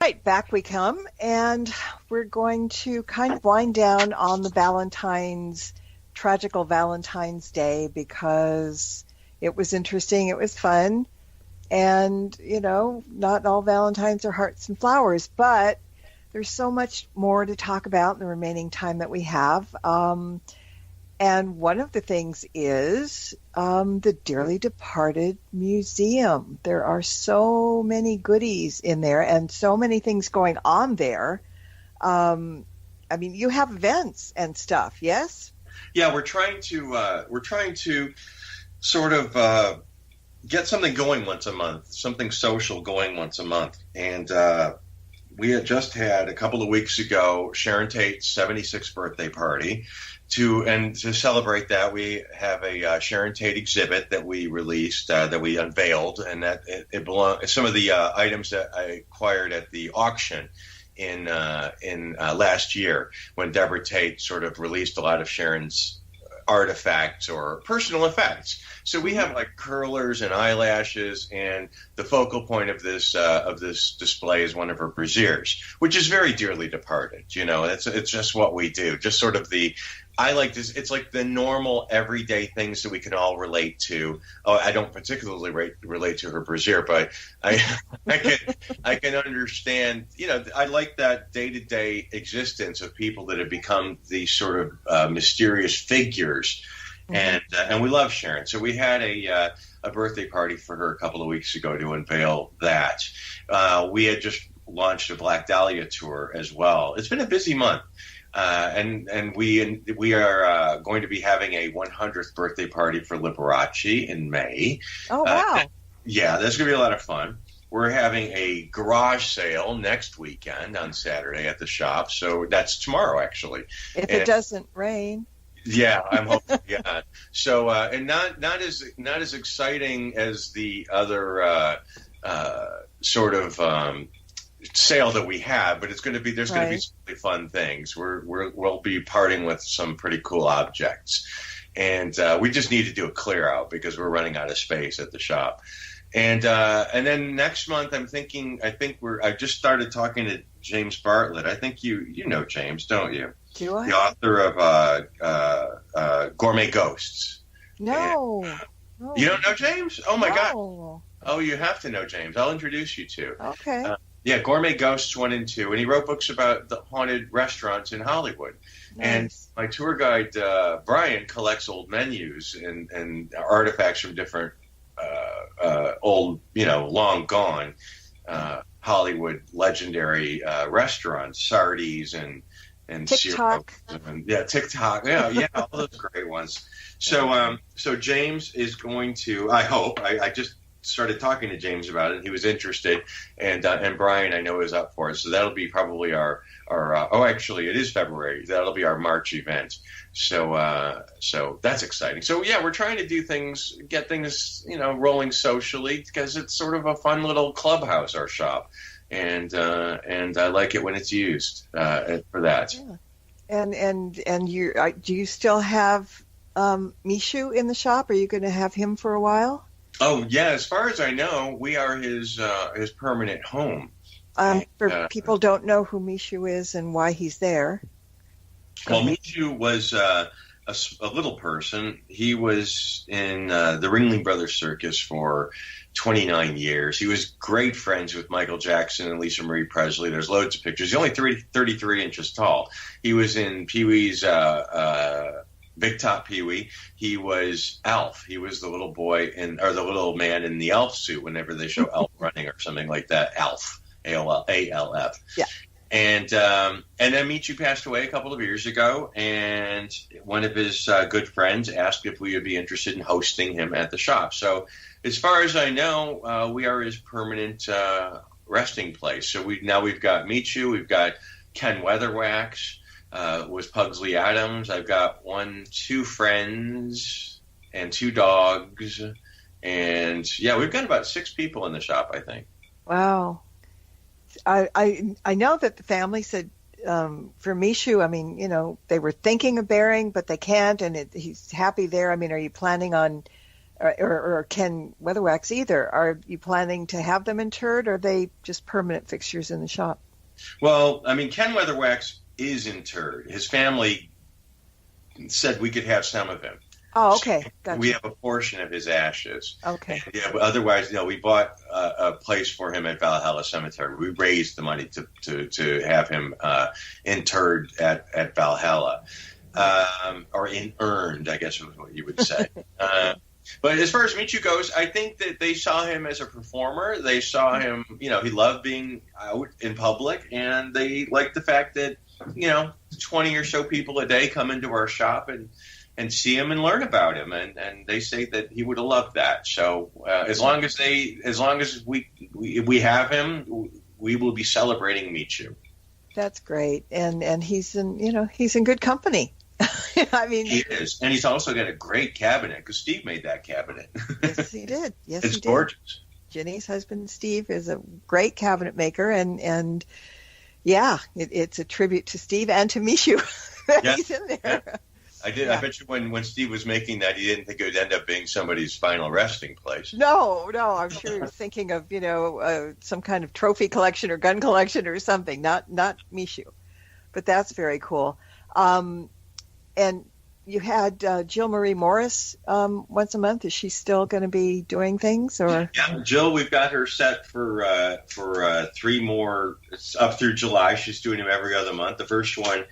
Right, back we come, and we're going to kind of wind down on the Tragical Valentine's Day, because it was interesting, it was fun, and, not all Valentines are hearts and flowers, but there's so much more to talk about in the remaining time that we have. And one of the things is the Dearly Departed Museum. There are so many goodies in there and so many things going on there. You have events and stuff, yes? Yeah, we're trying to sort of get something going once a month, something social going once a month. And we had just had a couple of weeks ago Sharon Tate's 76th birthday party. To celebrate that, we have a Sharon Tate exhibit that we released, that we unveiled, and that it belongs. Some of the items that I acquired at the auction in last year, when Deborah Tate sort of released a lot of Sharon's artifacts or personal effects. So we have like curlers and eyelashes, and the focal point of this display is one of her brassieres, which is very dearly departed. It's just what we do. Just sort of I like this. It's like the normal everyday things that we can all relate to. Oh, I don't particularly relate to her brassiere, but I can understand. I like that day-to-day existence of people that have become these sort of mysterious figures. And we love Sharon. So we had a birthday party for her a couple of weeks ago to unveil that. We had just launched a Black Dahlia tour as well. It's been a busy month. And we are going to be having a 100th birthday party for Liberace in May. Oh, wow. Yeah, that's going to be a lot of fun. We're having a garage sale next weekend on Saturday at the shop. So that's tomorrow, actually. If it doesn't rain. Yeah, I'm hoping. Yeah. So, and not as exciting as the other sort of sale that we have, but there's going to be some really fun things. We'll be parting with some pretty cool objects, and we just need to do a clear out because we're running out of space at the shop. And then next month, I just started talking to James Bartlett. I think you know James, don't you? Do I? The author of Gourmet Ghosts. No. You don't know James? Oh my God. Oh, you have to know James. I'll introduce you to. Okay. Yeah, Gourmet Ghosts 1 and 2, and he wrote books about the haunted restaurants in Hollywood. Nice. And my tour guide Brian collects old menus and artifacts from different old, long gone Hollywood legendary restaurants, Sardi's and TikTok. TikTok. Yeah, all those great ones. So James is going to. I hope. I just started talking to James about it. He was interested, and Brian I know is up for it. So that'll be probably our actually it is February. That'll be our March event. So that's exciting. So yeah, we're trying to do things, get things rolling socially, because it's sort of a fun little clubhouse, our shop. And I like it when it's used for that. Yeah. And you do you still have Mishu in the shop? Are you going to have him for a while? Oh, yeah. As far as I know, we are his permanent home. For people don't know who Mishu is and why he's there. Well, Mishu was a little person. He was in the Ringling Brothers Circus for 29 years. He was great friends with Michael Jackson and Lisa Marie Presley. There's loads of pictures. He's only 33 inches tall. He was in Pee-wee's Big Top Pee-wee. He was Alf. He was the little boy or the little man in the Alf suit whenever they show Alf running or something like that. Alf, A-L-F. Yeah. And then Michu passed away a couple of years ago, and one of his good friends asked if we would be interested in hosting him at the shop. So as far as I know, we are his permanent resting place. So we've got Michu, we've got Ken Weatherwax, was Pugsley Adams. I've got 2 friends and 2 dogs. And, yeah, we've got about 6 people in the shop, I think. Wow. I know that the family said for Mishu, I mean, you know, they were thinking of burying, but they can't, and he's happy there. I mean, are you planning on, or Ken Weatherwax either, are you planning to have them interred, or are they just permanent fixtures in the shop? Well, I mean, Ken Weatherwax is interred. His family said we could have some of him. Oh, okay. Gotcha. We have a portion of his ashes. Okay. Yeah, but otherwise, we bought a place for him at Valhalla Cemetery. We raised the money to have him interred at Valhalla, or inurned, I guess is what you would say. But as far as Michu goes, I think that they saw him as a performer. They saw him, he loved being out in public, and they liked the fact that, 20 or so people a day come into our shop and see him and learn about him, and they say that he would have loved that. So as long as we have him, we will be celebrating Michu. That's great, and he's in good company. I mean, he is, and he's also got a great cabinet because Steve made that cabinet. Yes, he did. Yes, it's he did. Gorgeous. Jenny's husband Steve is a great cabinet maker, and yeah, it's a tribute to Steve and to Mishu that he's in there. Yeah. I did. Yeah. I bet you when Steve was making that, he didn't think it would end up being somebody's final resting place. No, I'm sure he was thinking of some kind of trophy collection or gun collection or something. Not Mishu, but that's very cool. And you had Jill Marie Morris once a month. Is she still going to be doing things? Or yeah, Jill, we've got her set for 3 more. It's up through July. She's doing them every other month. The first one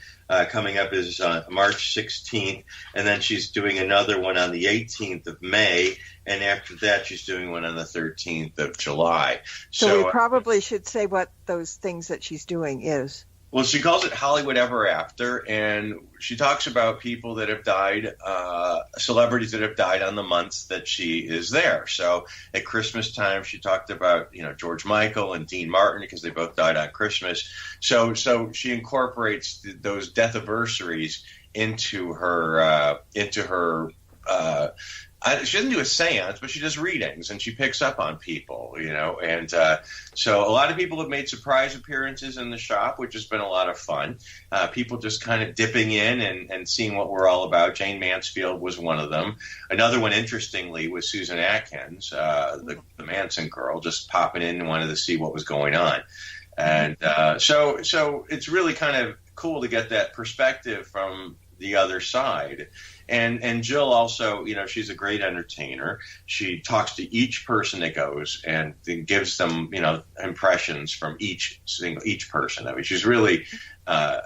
coming up is March 16th, and then she's doing another one on the 18th of May, and after that she's doing one on the 13th of July. So we probably should say what those things that she's doing is. Well, she calls it Hollywood Ever After, and she talks about people that have died, celebrities that have died on the months that she is there. So at Christmas time, she talked about, George Michael and Dean Martin because they both died on Christmas. So she incorporates those death anniversaries into her she doesn't do a seance, but she does readings, and she picks up on people, and so a lot of people have made surprise appearances in the shop, which has been a lot of fun. People just kind of dipping in and seeing what we're all about. Jane Mansfield was one of them. Another one, interestingly, was Susan Atkins, the Manson girl, just popping in and wanted to see what was going on. And so it's really kind of cool to get that perspective from the other side. And Jill also, she's a great entertainer. She talks to each person that goes and then gives them, impressions from each person. I mean, she's really, I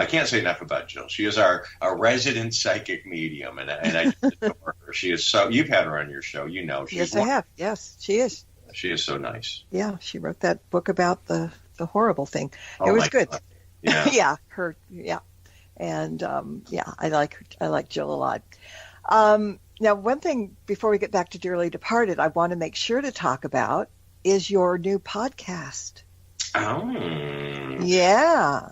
can't say enough about Jill. She is our resident psychic medium, and I just adore her. She is so. You've had her on your show, Yes, I have. Yes, she is. She is so nice. Yeah, she wrote that book about the horrible thing. It was good. Yeah. Yeah, her. Yeah. And I like Jill a lot. Now, one thing before we get back to Dearly Departed, I want to make sure to talk about is your new podcast. Oh. Yeah.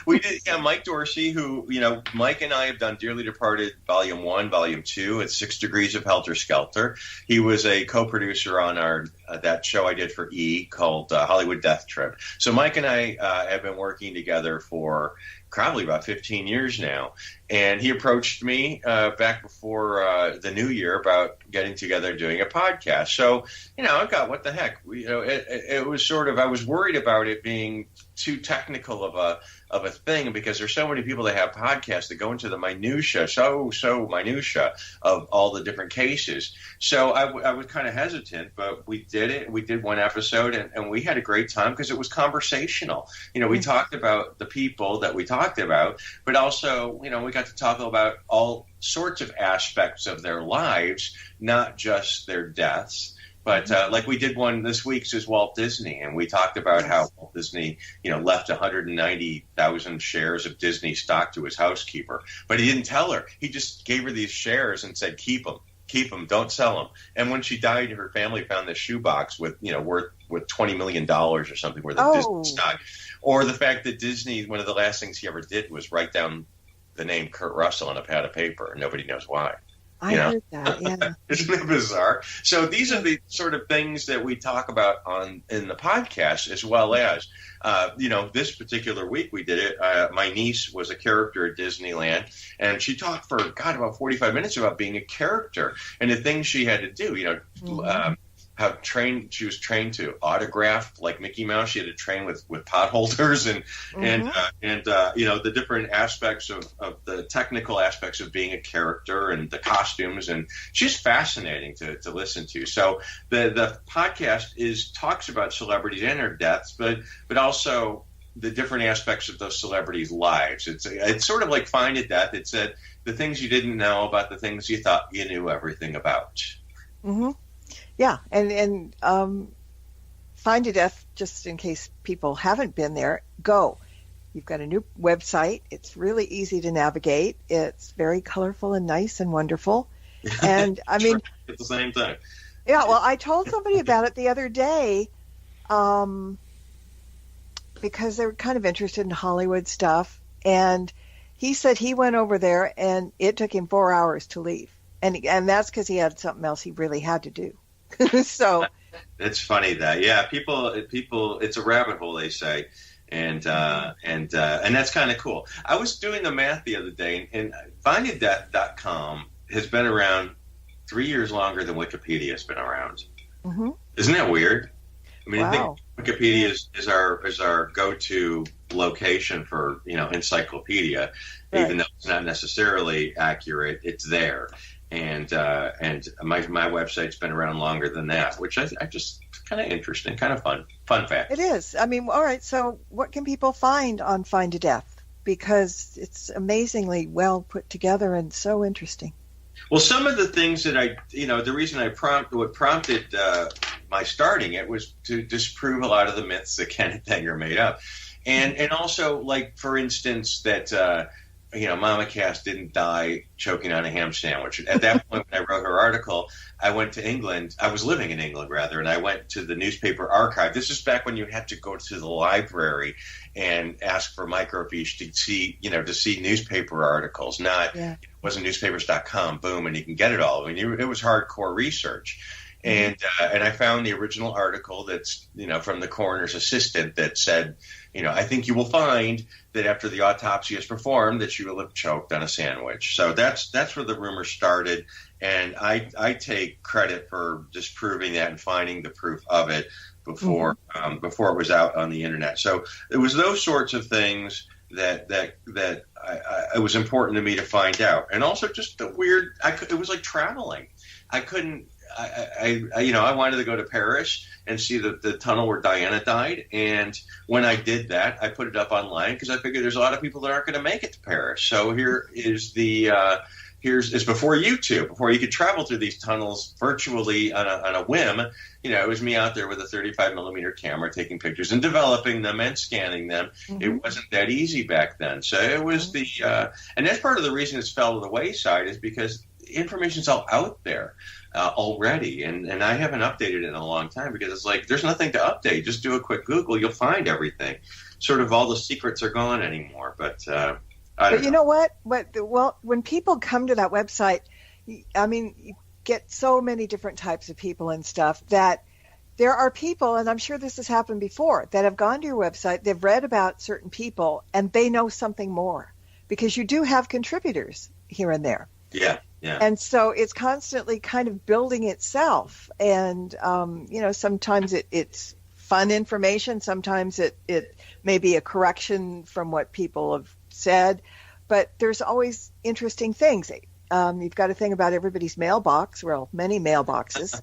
We did. Yeah, Mike Dorsey, who, Mike and I have done Dearly Departed Volume 1, Volume 2. It's 6 Degrees of Helter Skelter. He was a co-producer on that show I did for E! Called Hollywood Death Trip. So Mike and I have been working together for probably about 15 years now. And he approached me back before the new year about getting together and doing a podcast. So, I got, what the heck? It was sort of, I was worried about it being too technical of a thing, because there's so many people that have podcasts that go into the minutia, so minutia of all the different cases. So I was kind of hesitant, but we did it. We did one episode, and we had a great time because it was conversational. We talked about the people that we talked about, but also, we got to talk about all sorts of aspects of their lives, not just their deaths. But like we did one this week's is Walt Disney, and we talked about how Walt Disney, left 190,000 shares of Disney stock to his housekeeper. But he didn't tell her. He just gave her these shares and said, keep them, don't sell them. And when she died, her family found this shoebox with, worth $20 million or something worth of Disney stock. Or the fact that Disney, one of the last things he ever did was write down the name Kurt Russell on a pad of paper, and nobody knows why. I heard that, yeah. Isn't it bizarre? So these are the sort of things that we talk about in the podcast, as well as, this particular week we did it. My niece was a character at Disneyland, and she talked for, about 45 minutes about being a character and the things she had to do, how she was trained to autograph like Mickey Mouse. She had to train with potholders and the different aspects of the technical aspects of being a character and the costumes. And she's fascinating to listen to. So the podcast talks about celebrities and their deaths, but also the different aspects of those celebrities' lives. It's sort of like Find a Death. It said the things you didn't know about the things you thought you knew everything about. Mm-hmm. Yeah, and Find a Death, just in case people haven't been there, go. You've got a new website. It's really easy to navigate. It's very colorful and nice and wonderful. And I mean, it's the same thing. Yeah, well, I told somebody about it the other day because they were kind of interested in Hollywood stuff. And he said he went over there and it took him 4 hours to leave. And that's because he had something else he really had to do. So it's funny that, people, it's a rabbit hole, they say. And that's kind of cool. I was doing the math the other day, and findadeath.com has been around 3 years longer than Wikipedia has been around. Mm-hmm. Isn't that weird? I mean, wow. I think Wikipedia is our go-to location for, encyclopedia, right. Even though it's not necessarily accurate, it's there. And my website's been around longer than that, which I just kind of interesting, kind of fun fact. It is. I mean, all right. So what can people find on Find a Death? Because it's amazingly well put together and so interesting. Well, some of the things that the reason what prompted my starting it was to disprove a lot of the myths that Kenneth Egger made up, and also, like, for instance, that. Mama Cass didn't die choking on a ham sandwich. At that point, when I wrote her article, I went to England. I was living in England, rather, and I went to the newspaper archive. This is back when you had to go to the library and ask for microfiche to see newspaper articles. It wasn't newspapers.com, boom, and you can get it all. I mean, it was hardcore research. And I found the original article that's, from the coroner's assistant that said, I think you will find that after the autopsy is performed that you will have choked on a sandwich. So that's where the rumor started. And I take credit for disproving that and finding the proof of it before it was out on the internet. So it was those sorts of things that it was important to me to find out. And also just the weird, it was like traveling. I couldn't. I wanted to go to Paris and see the tunnel where Diana died. And when I did that, I put it up online because I figured there's a lot of people that aren't going to make it to Paris. So here is it's before YouTube, before you could travel through these tunnels virtually on a whim. It was me out there with a 35 millimeter camera taking pictures and developing them and scanning them. Mm-hmm. It wasn't that easy back then. So it was and that's part of the reason it's fell to the wayside is because information's all out there. Already, and I haven't updated it in a long time because it's like there's nothing to update. Just do a quick Google, you'll find everything. Sort of all the secrets are gone anymore. But you know what? Well, when people come to that website, I mean, you get so many different types of people and stuff that there are people, and I'm sure this has happened before, that have gone to your website, they've read about certain people, and they know something more, because you do have contributors here and there. Yeah, yeah. And so it's constantly kind of building itself. And, sometimes it's fun information. Sometimes it may be a correction from what people have said. But there's always interesting things. You've got to think about everybody's mailbox. Well, many mailboxes.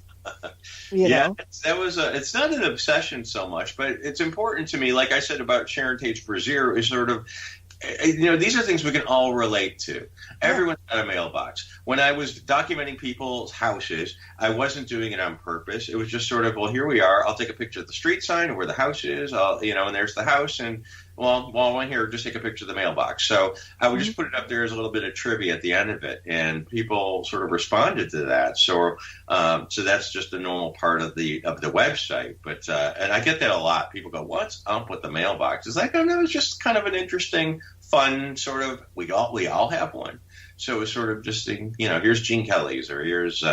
It's not an obsession so much, but it's important to me. Like I said about Sharon Tate's brassiere, is sort of, these are things we can all relate to. Everyone's got a mailbox. When I was documenting people's houses, I wasn't doing it on purpose. It was just sort of, well, here we are. I'll take a picture of the street sign and where the house is, and there's the house. And, well, while I'm here, just take a picture of the mailbox. So I would just put it up there as a little bit of trivia at the end of it. And people sort of responded to that. So that's just a normal part of the website. But and I get that a lot. People go, what's up with the mailbox? It's like, oh, no, it's just kind of an interesting, fun sort of, we all have one. So it's sort of just, here's Gene Kelly's, or here's,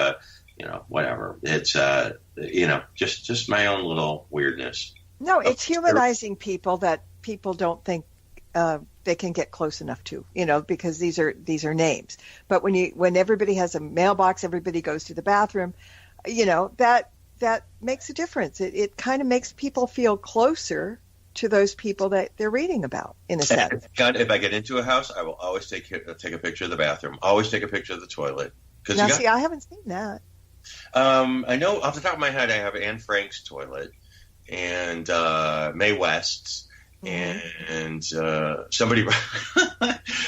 whatever. It's, just my own little weirdness. No, it's humanizing people that people don't think they can get close enough to, because these are names. But when everybody has a mailbox, everybody goes to the bathroom, that makes a difference. It kind of makes people feel closer to those people that they're reading about, in a sense. If I get into a house, I will always take a picture of the bathroom. Always take a picture of the toilet. I haven't seen that. I know off the top of my head, I have Anne Frank's toilet and Mae West's. And somebody,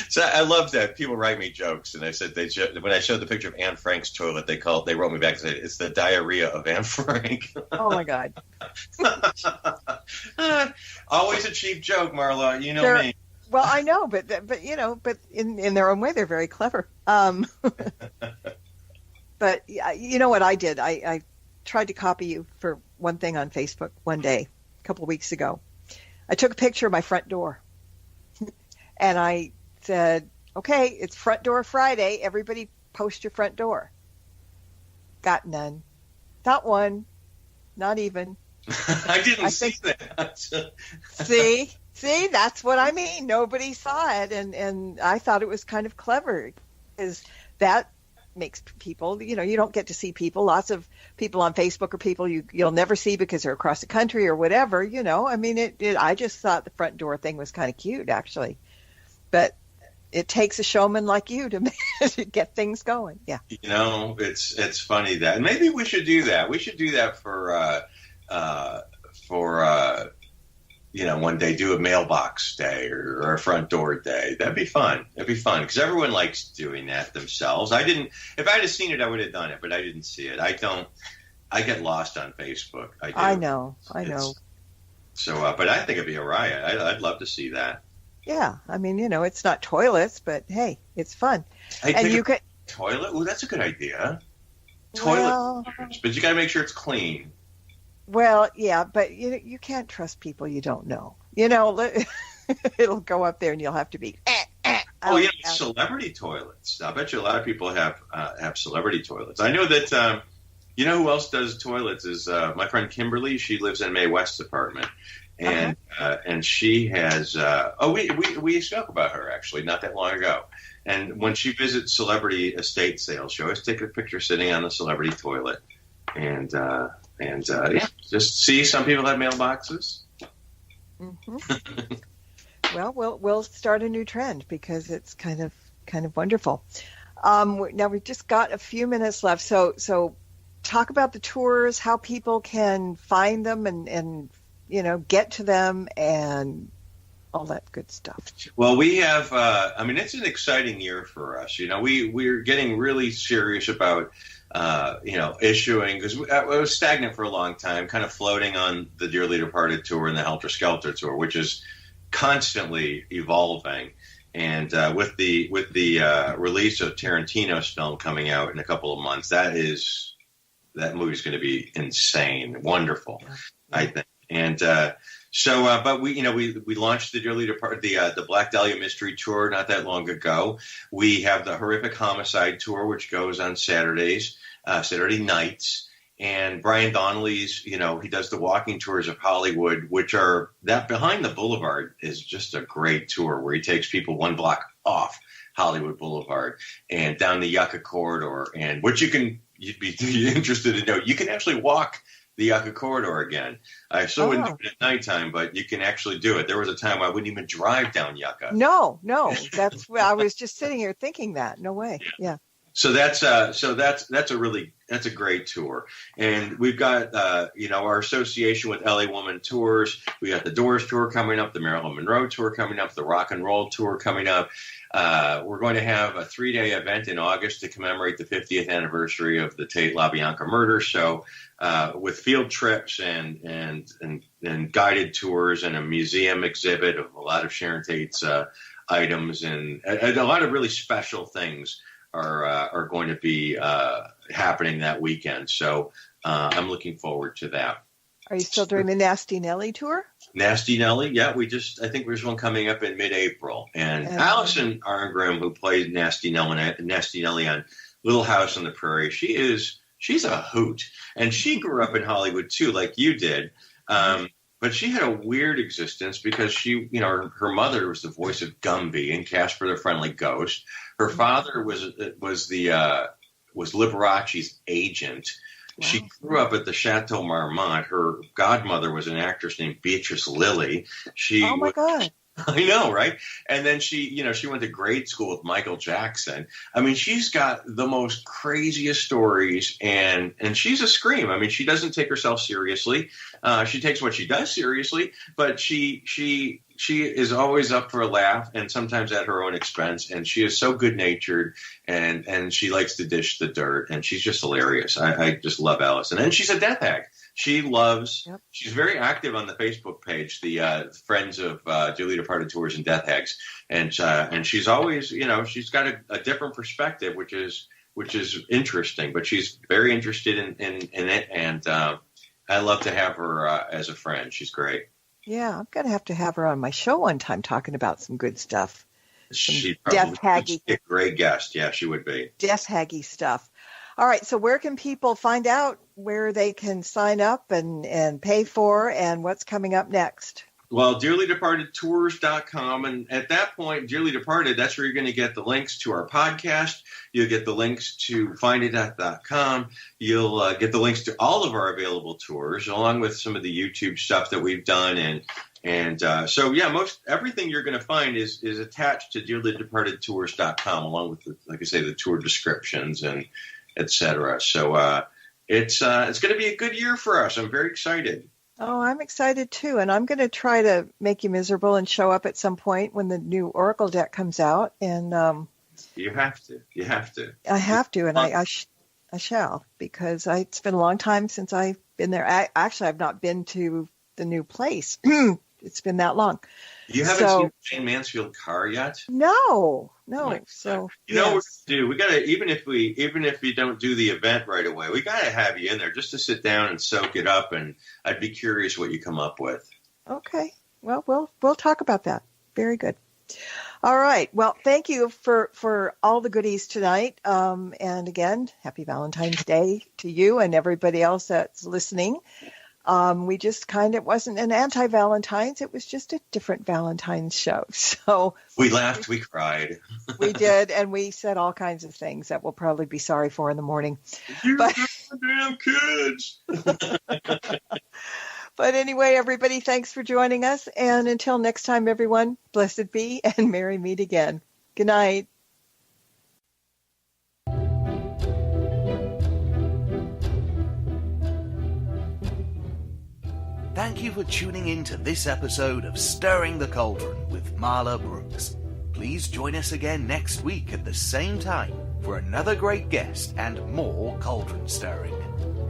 so I love that people write me jokes, and I said when I showed the picture of Anne Frank's toilet, they wrote me back and said it's the diarrhea of Anne Frank. Oh my God! Always a cheap joke, Marla. You know me. Well, I know, but in their own way, they're very clever. But you know what I did? I tried to copy you for one thing on Facebook one day, a couple of weeks ago. I took a picture of my front door, and I said, okay, it's Front Door Friday. Everybody post your front door. Got none. Not one. Not even. I didn't see that. See, that's what I mean. Nobody saw it, and I thought it was kind of clever, because that makes people, you don't get to see people. Lots of people on Facebook are people you'll never see because they're across the country or whatever, I mean, I just thought the front door thing was kind of cute, actually. But it takes a showman like you to get things going. Yeah. It's funny that, and maybe we should do that. We should do that for one day, do a mailbox day or a front door day. That'd be fun. It'd be fun because everyone likes doing that themselves. If I'd have seen it, I would have done it, but I didn't see it. I get lost on Facebook. I know. So, but I think it'd be a riot. I'd love to see that. Yeah. I mean, it's not toilets, but hey, it's fun. And you could toilet. Ooh, that's a good idea. Toilet, but you got to make sure it's clean. Well, yeah, but you can't trust people you don't know. It'll go up there and you'll have to be. Celebrity toilets. I bet you a lot of people have celebrity toilets. I know that. Who else does toilets is my friend Kimberly. She lives in Mae West's apartment, and she has. We spoke about her actually not that long ago. And when she visits celebrity estate sales, she always take a picture sitting on the celebrity toilet, and just see some people have mailboxes. Mm-hmm. Well, we'll start a new trend because it's kind of wonderful. Now we've just got a few minutes left, so talk about the tours, how people can find them, and get to them, and all that good stuff. Well, we have. It's an exciting year for us. We're getting really serious about. Issuing, because it was stagnant for a long time, kind of floating on the Dearly Departed tour and the Helter Skelter tour, which is constantly evolving. And with the release of Tarantino's film coming out in a couple of months, that movie's going to be insane, wonderful, I think. And but we launched the Dearly Departed, the Black Dahlia Mystery Tour not that long ago. We have the Horrific Homicide Tour, which goes on Saturday nights, And Brian Donnelly's, he does the walking tours of Hollywood, which are that Behind the Boulevard is just a great tour where he takes people one block off Hollywood Boulevard and down the Yucca Corridor, and which you'd be interested to know. You can actually walk the Yucca Corridor again. I wouldn't do it at nighttime, but you can actually do it. There was a time I wouldn't even drive down Yucca. No, that's I was just sitting here thinking that. No way. Yeah. So that's a great tour, and we've got our association with LA Woman Tours. We got the Doors tour coming up, the Marilyn Monroe tour coming up, the Rock and Roll tour coming up. We're going to have a 3-day event in August to commemorate the 50th anniversary of the Tate LaBianca murder. So with field trips and guided tours and a museum exhibit of a lot of Sharon Tate's items and a lot of really special things are going to be happening that weekend. So I'm looking forward to that. Are you still doing the Nasty Nelly tour? Nasty Nelly, yeah. I think there's one coming up in mid-April. And Allison Arngrim, who played Nasty Nelly on Little House on the Prairie, she's a hoot. And she grew up in Hollywood too, like you did. But she had a weird existence because her mother was the voice of Gumby in Casper the Friendly Ghost. Her father was Liberace's agent. Wow. She grew up at the Chateau Marmont. Her godmother was an actress named Beatrice Lilly. Oh my God. I know, right? And then she went to grade school with Michael Jackson. I mean, she's got the most craziest stories, and she's a scream. I mean, she doesn't take herself seriously. She takes what she does seriously, but she is always up for a laugh, and sometimes at her own expense. And she is so good-natured, and she likes to dish the dirt, and she's just hilarious. I just love Allison, and she's a death hag. She's very active on the Facebook page, the Friends of Dearly Departed Tours and Death Hags. And she's always, she's got a different perspective, which is interesting, but she's very interested in it. And I love to have her as a friend. She's great. Yeah, I'm going to have her on my show one time talking about some good stuff. She probably would be a great guest. Yeah, she would be. Death haggy stuff. All right, so where can people find out where they can sign up and pay for and what's coming up next? Well, dearlydepartedtours.com. And at that point, Dearly Departed, that's where you're going to get the links to our podcast. You'll get the links to finditat.com. You'll get the links to all of our available tours, along with some of the YouTube stuff that we've done. So most everything you're going to find is attached to dearlydepartedtours.com, along with, like I say, the tour descriptions and etc. So it's going to be a good year for us. I'm very excited. Oh, I'm excited too, and I'm going to try to make you miserable and show up at some point when the new Oracle deck comes out. And you have to. I have to, and I shall, because it's been a long time since I've been there. Actually, I've not been to the new place. It's been that long. You haven't seen Jane Mansfield Carr yet? No. So what we're gonna do? We gotta even if we don't do the event right away, we gotta have you in there just to sit down and soak it up. And I'd be curious what you come up with. Okay. Well, we'll talk about that. Very good. All right. Well, thank you for all the goodies tonight. And again, happy Valentine's Day to you and everybody else that's listening. We just it wasn't an anti-Valentine's. It was just a different Valentine's show. So we laughed, we cried. We did, and we said all kinds of things that we'll probably be sorry for in the morning. You damn kids. But anyway, everybody, thanks for joining us. And until next time, everyone, blessed be and merry meet again. Good night. Thank you for tuning in to this episode of Stirring the Cauldron with Marla Brooks. Please join us again next week at the same time for another great guest and more cauldron stirring.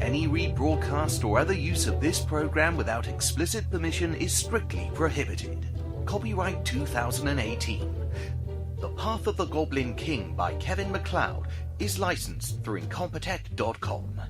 Any rebroadcast or other use of this program without explicit permission is strictly prohibited. Copyright 2018. The Path of the Goblin King by Kevin MacLeod is licensed through Incompetech.com.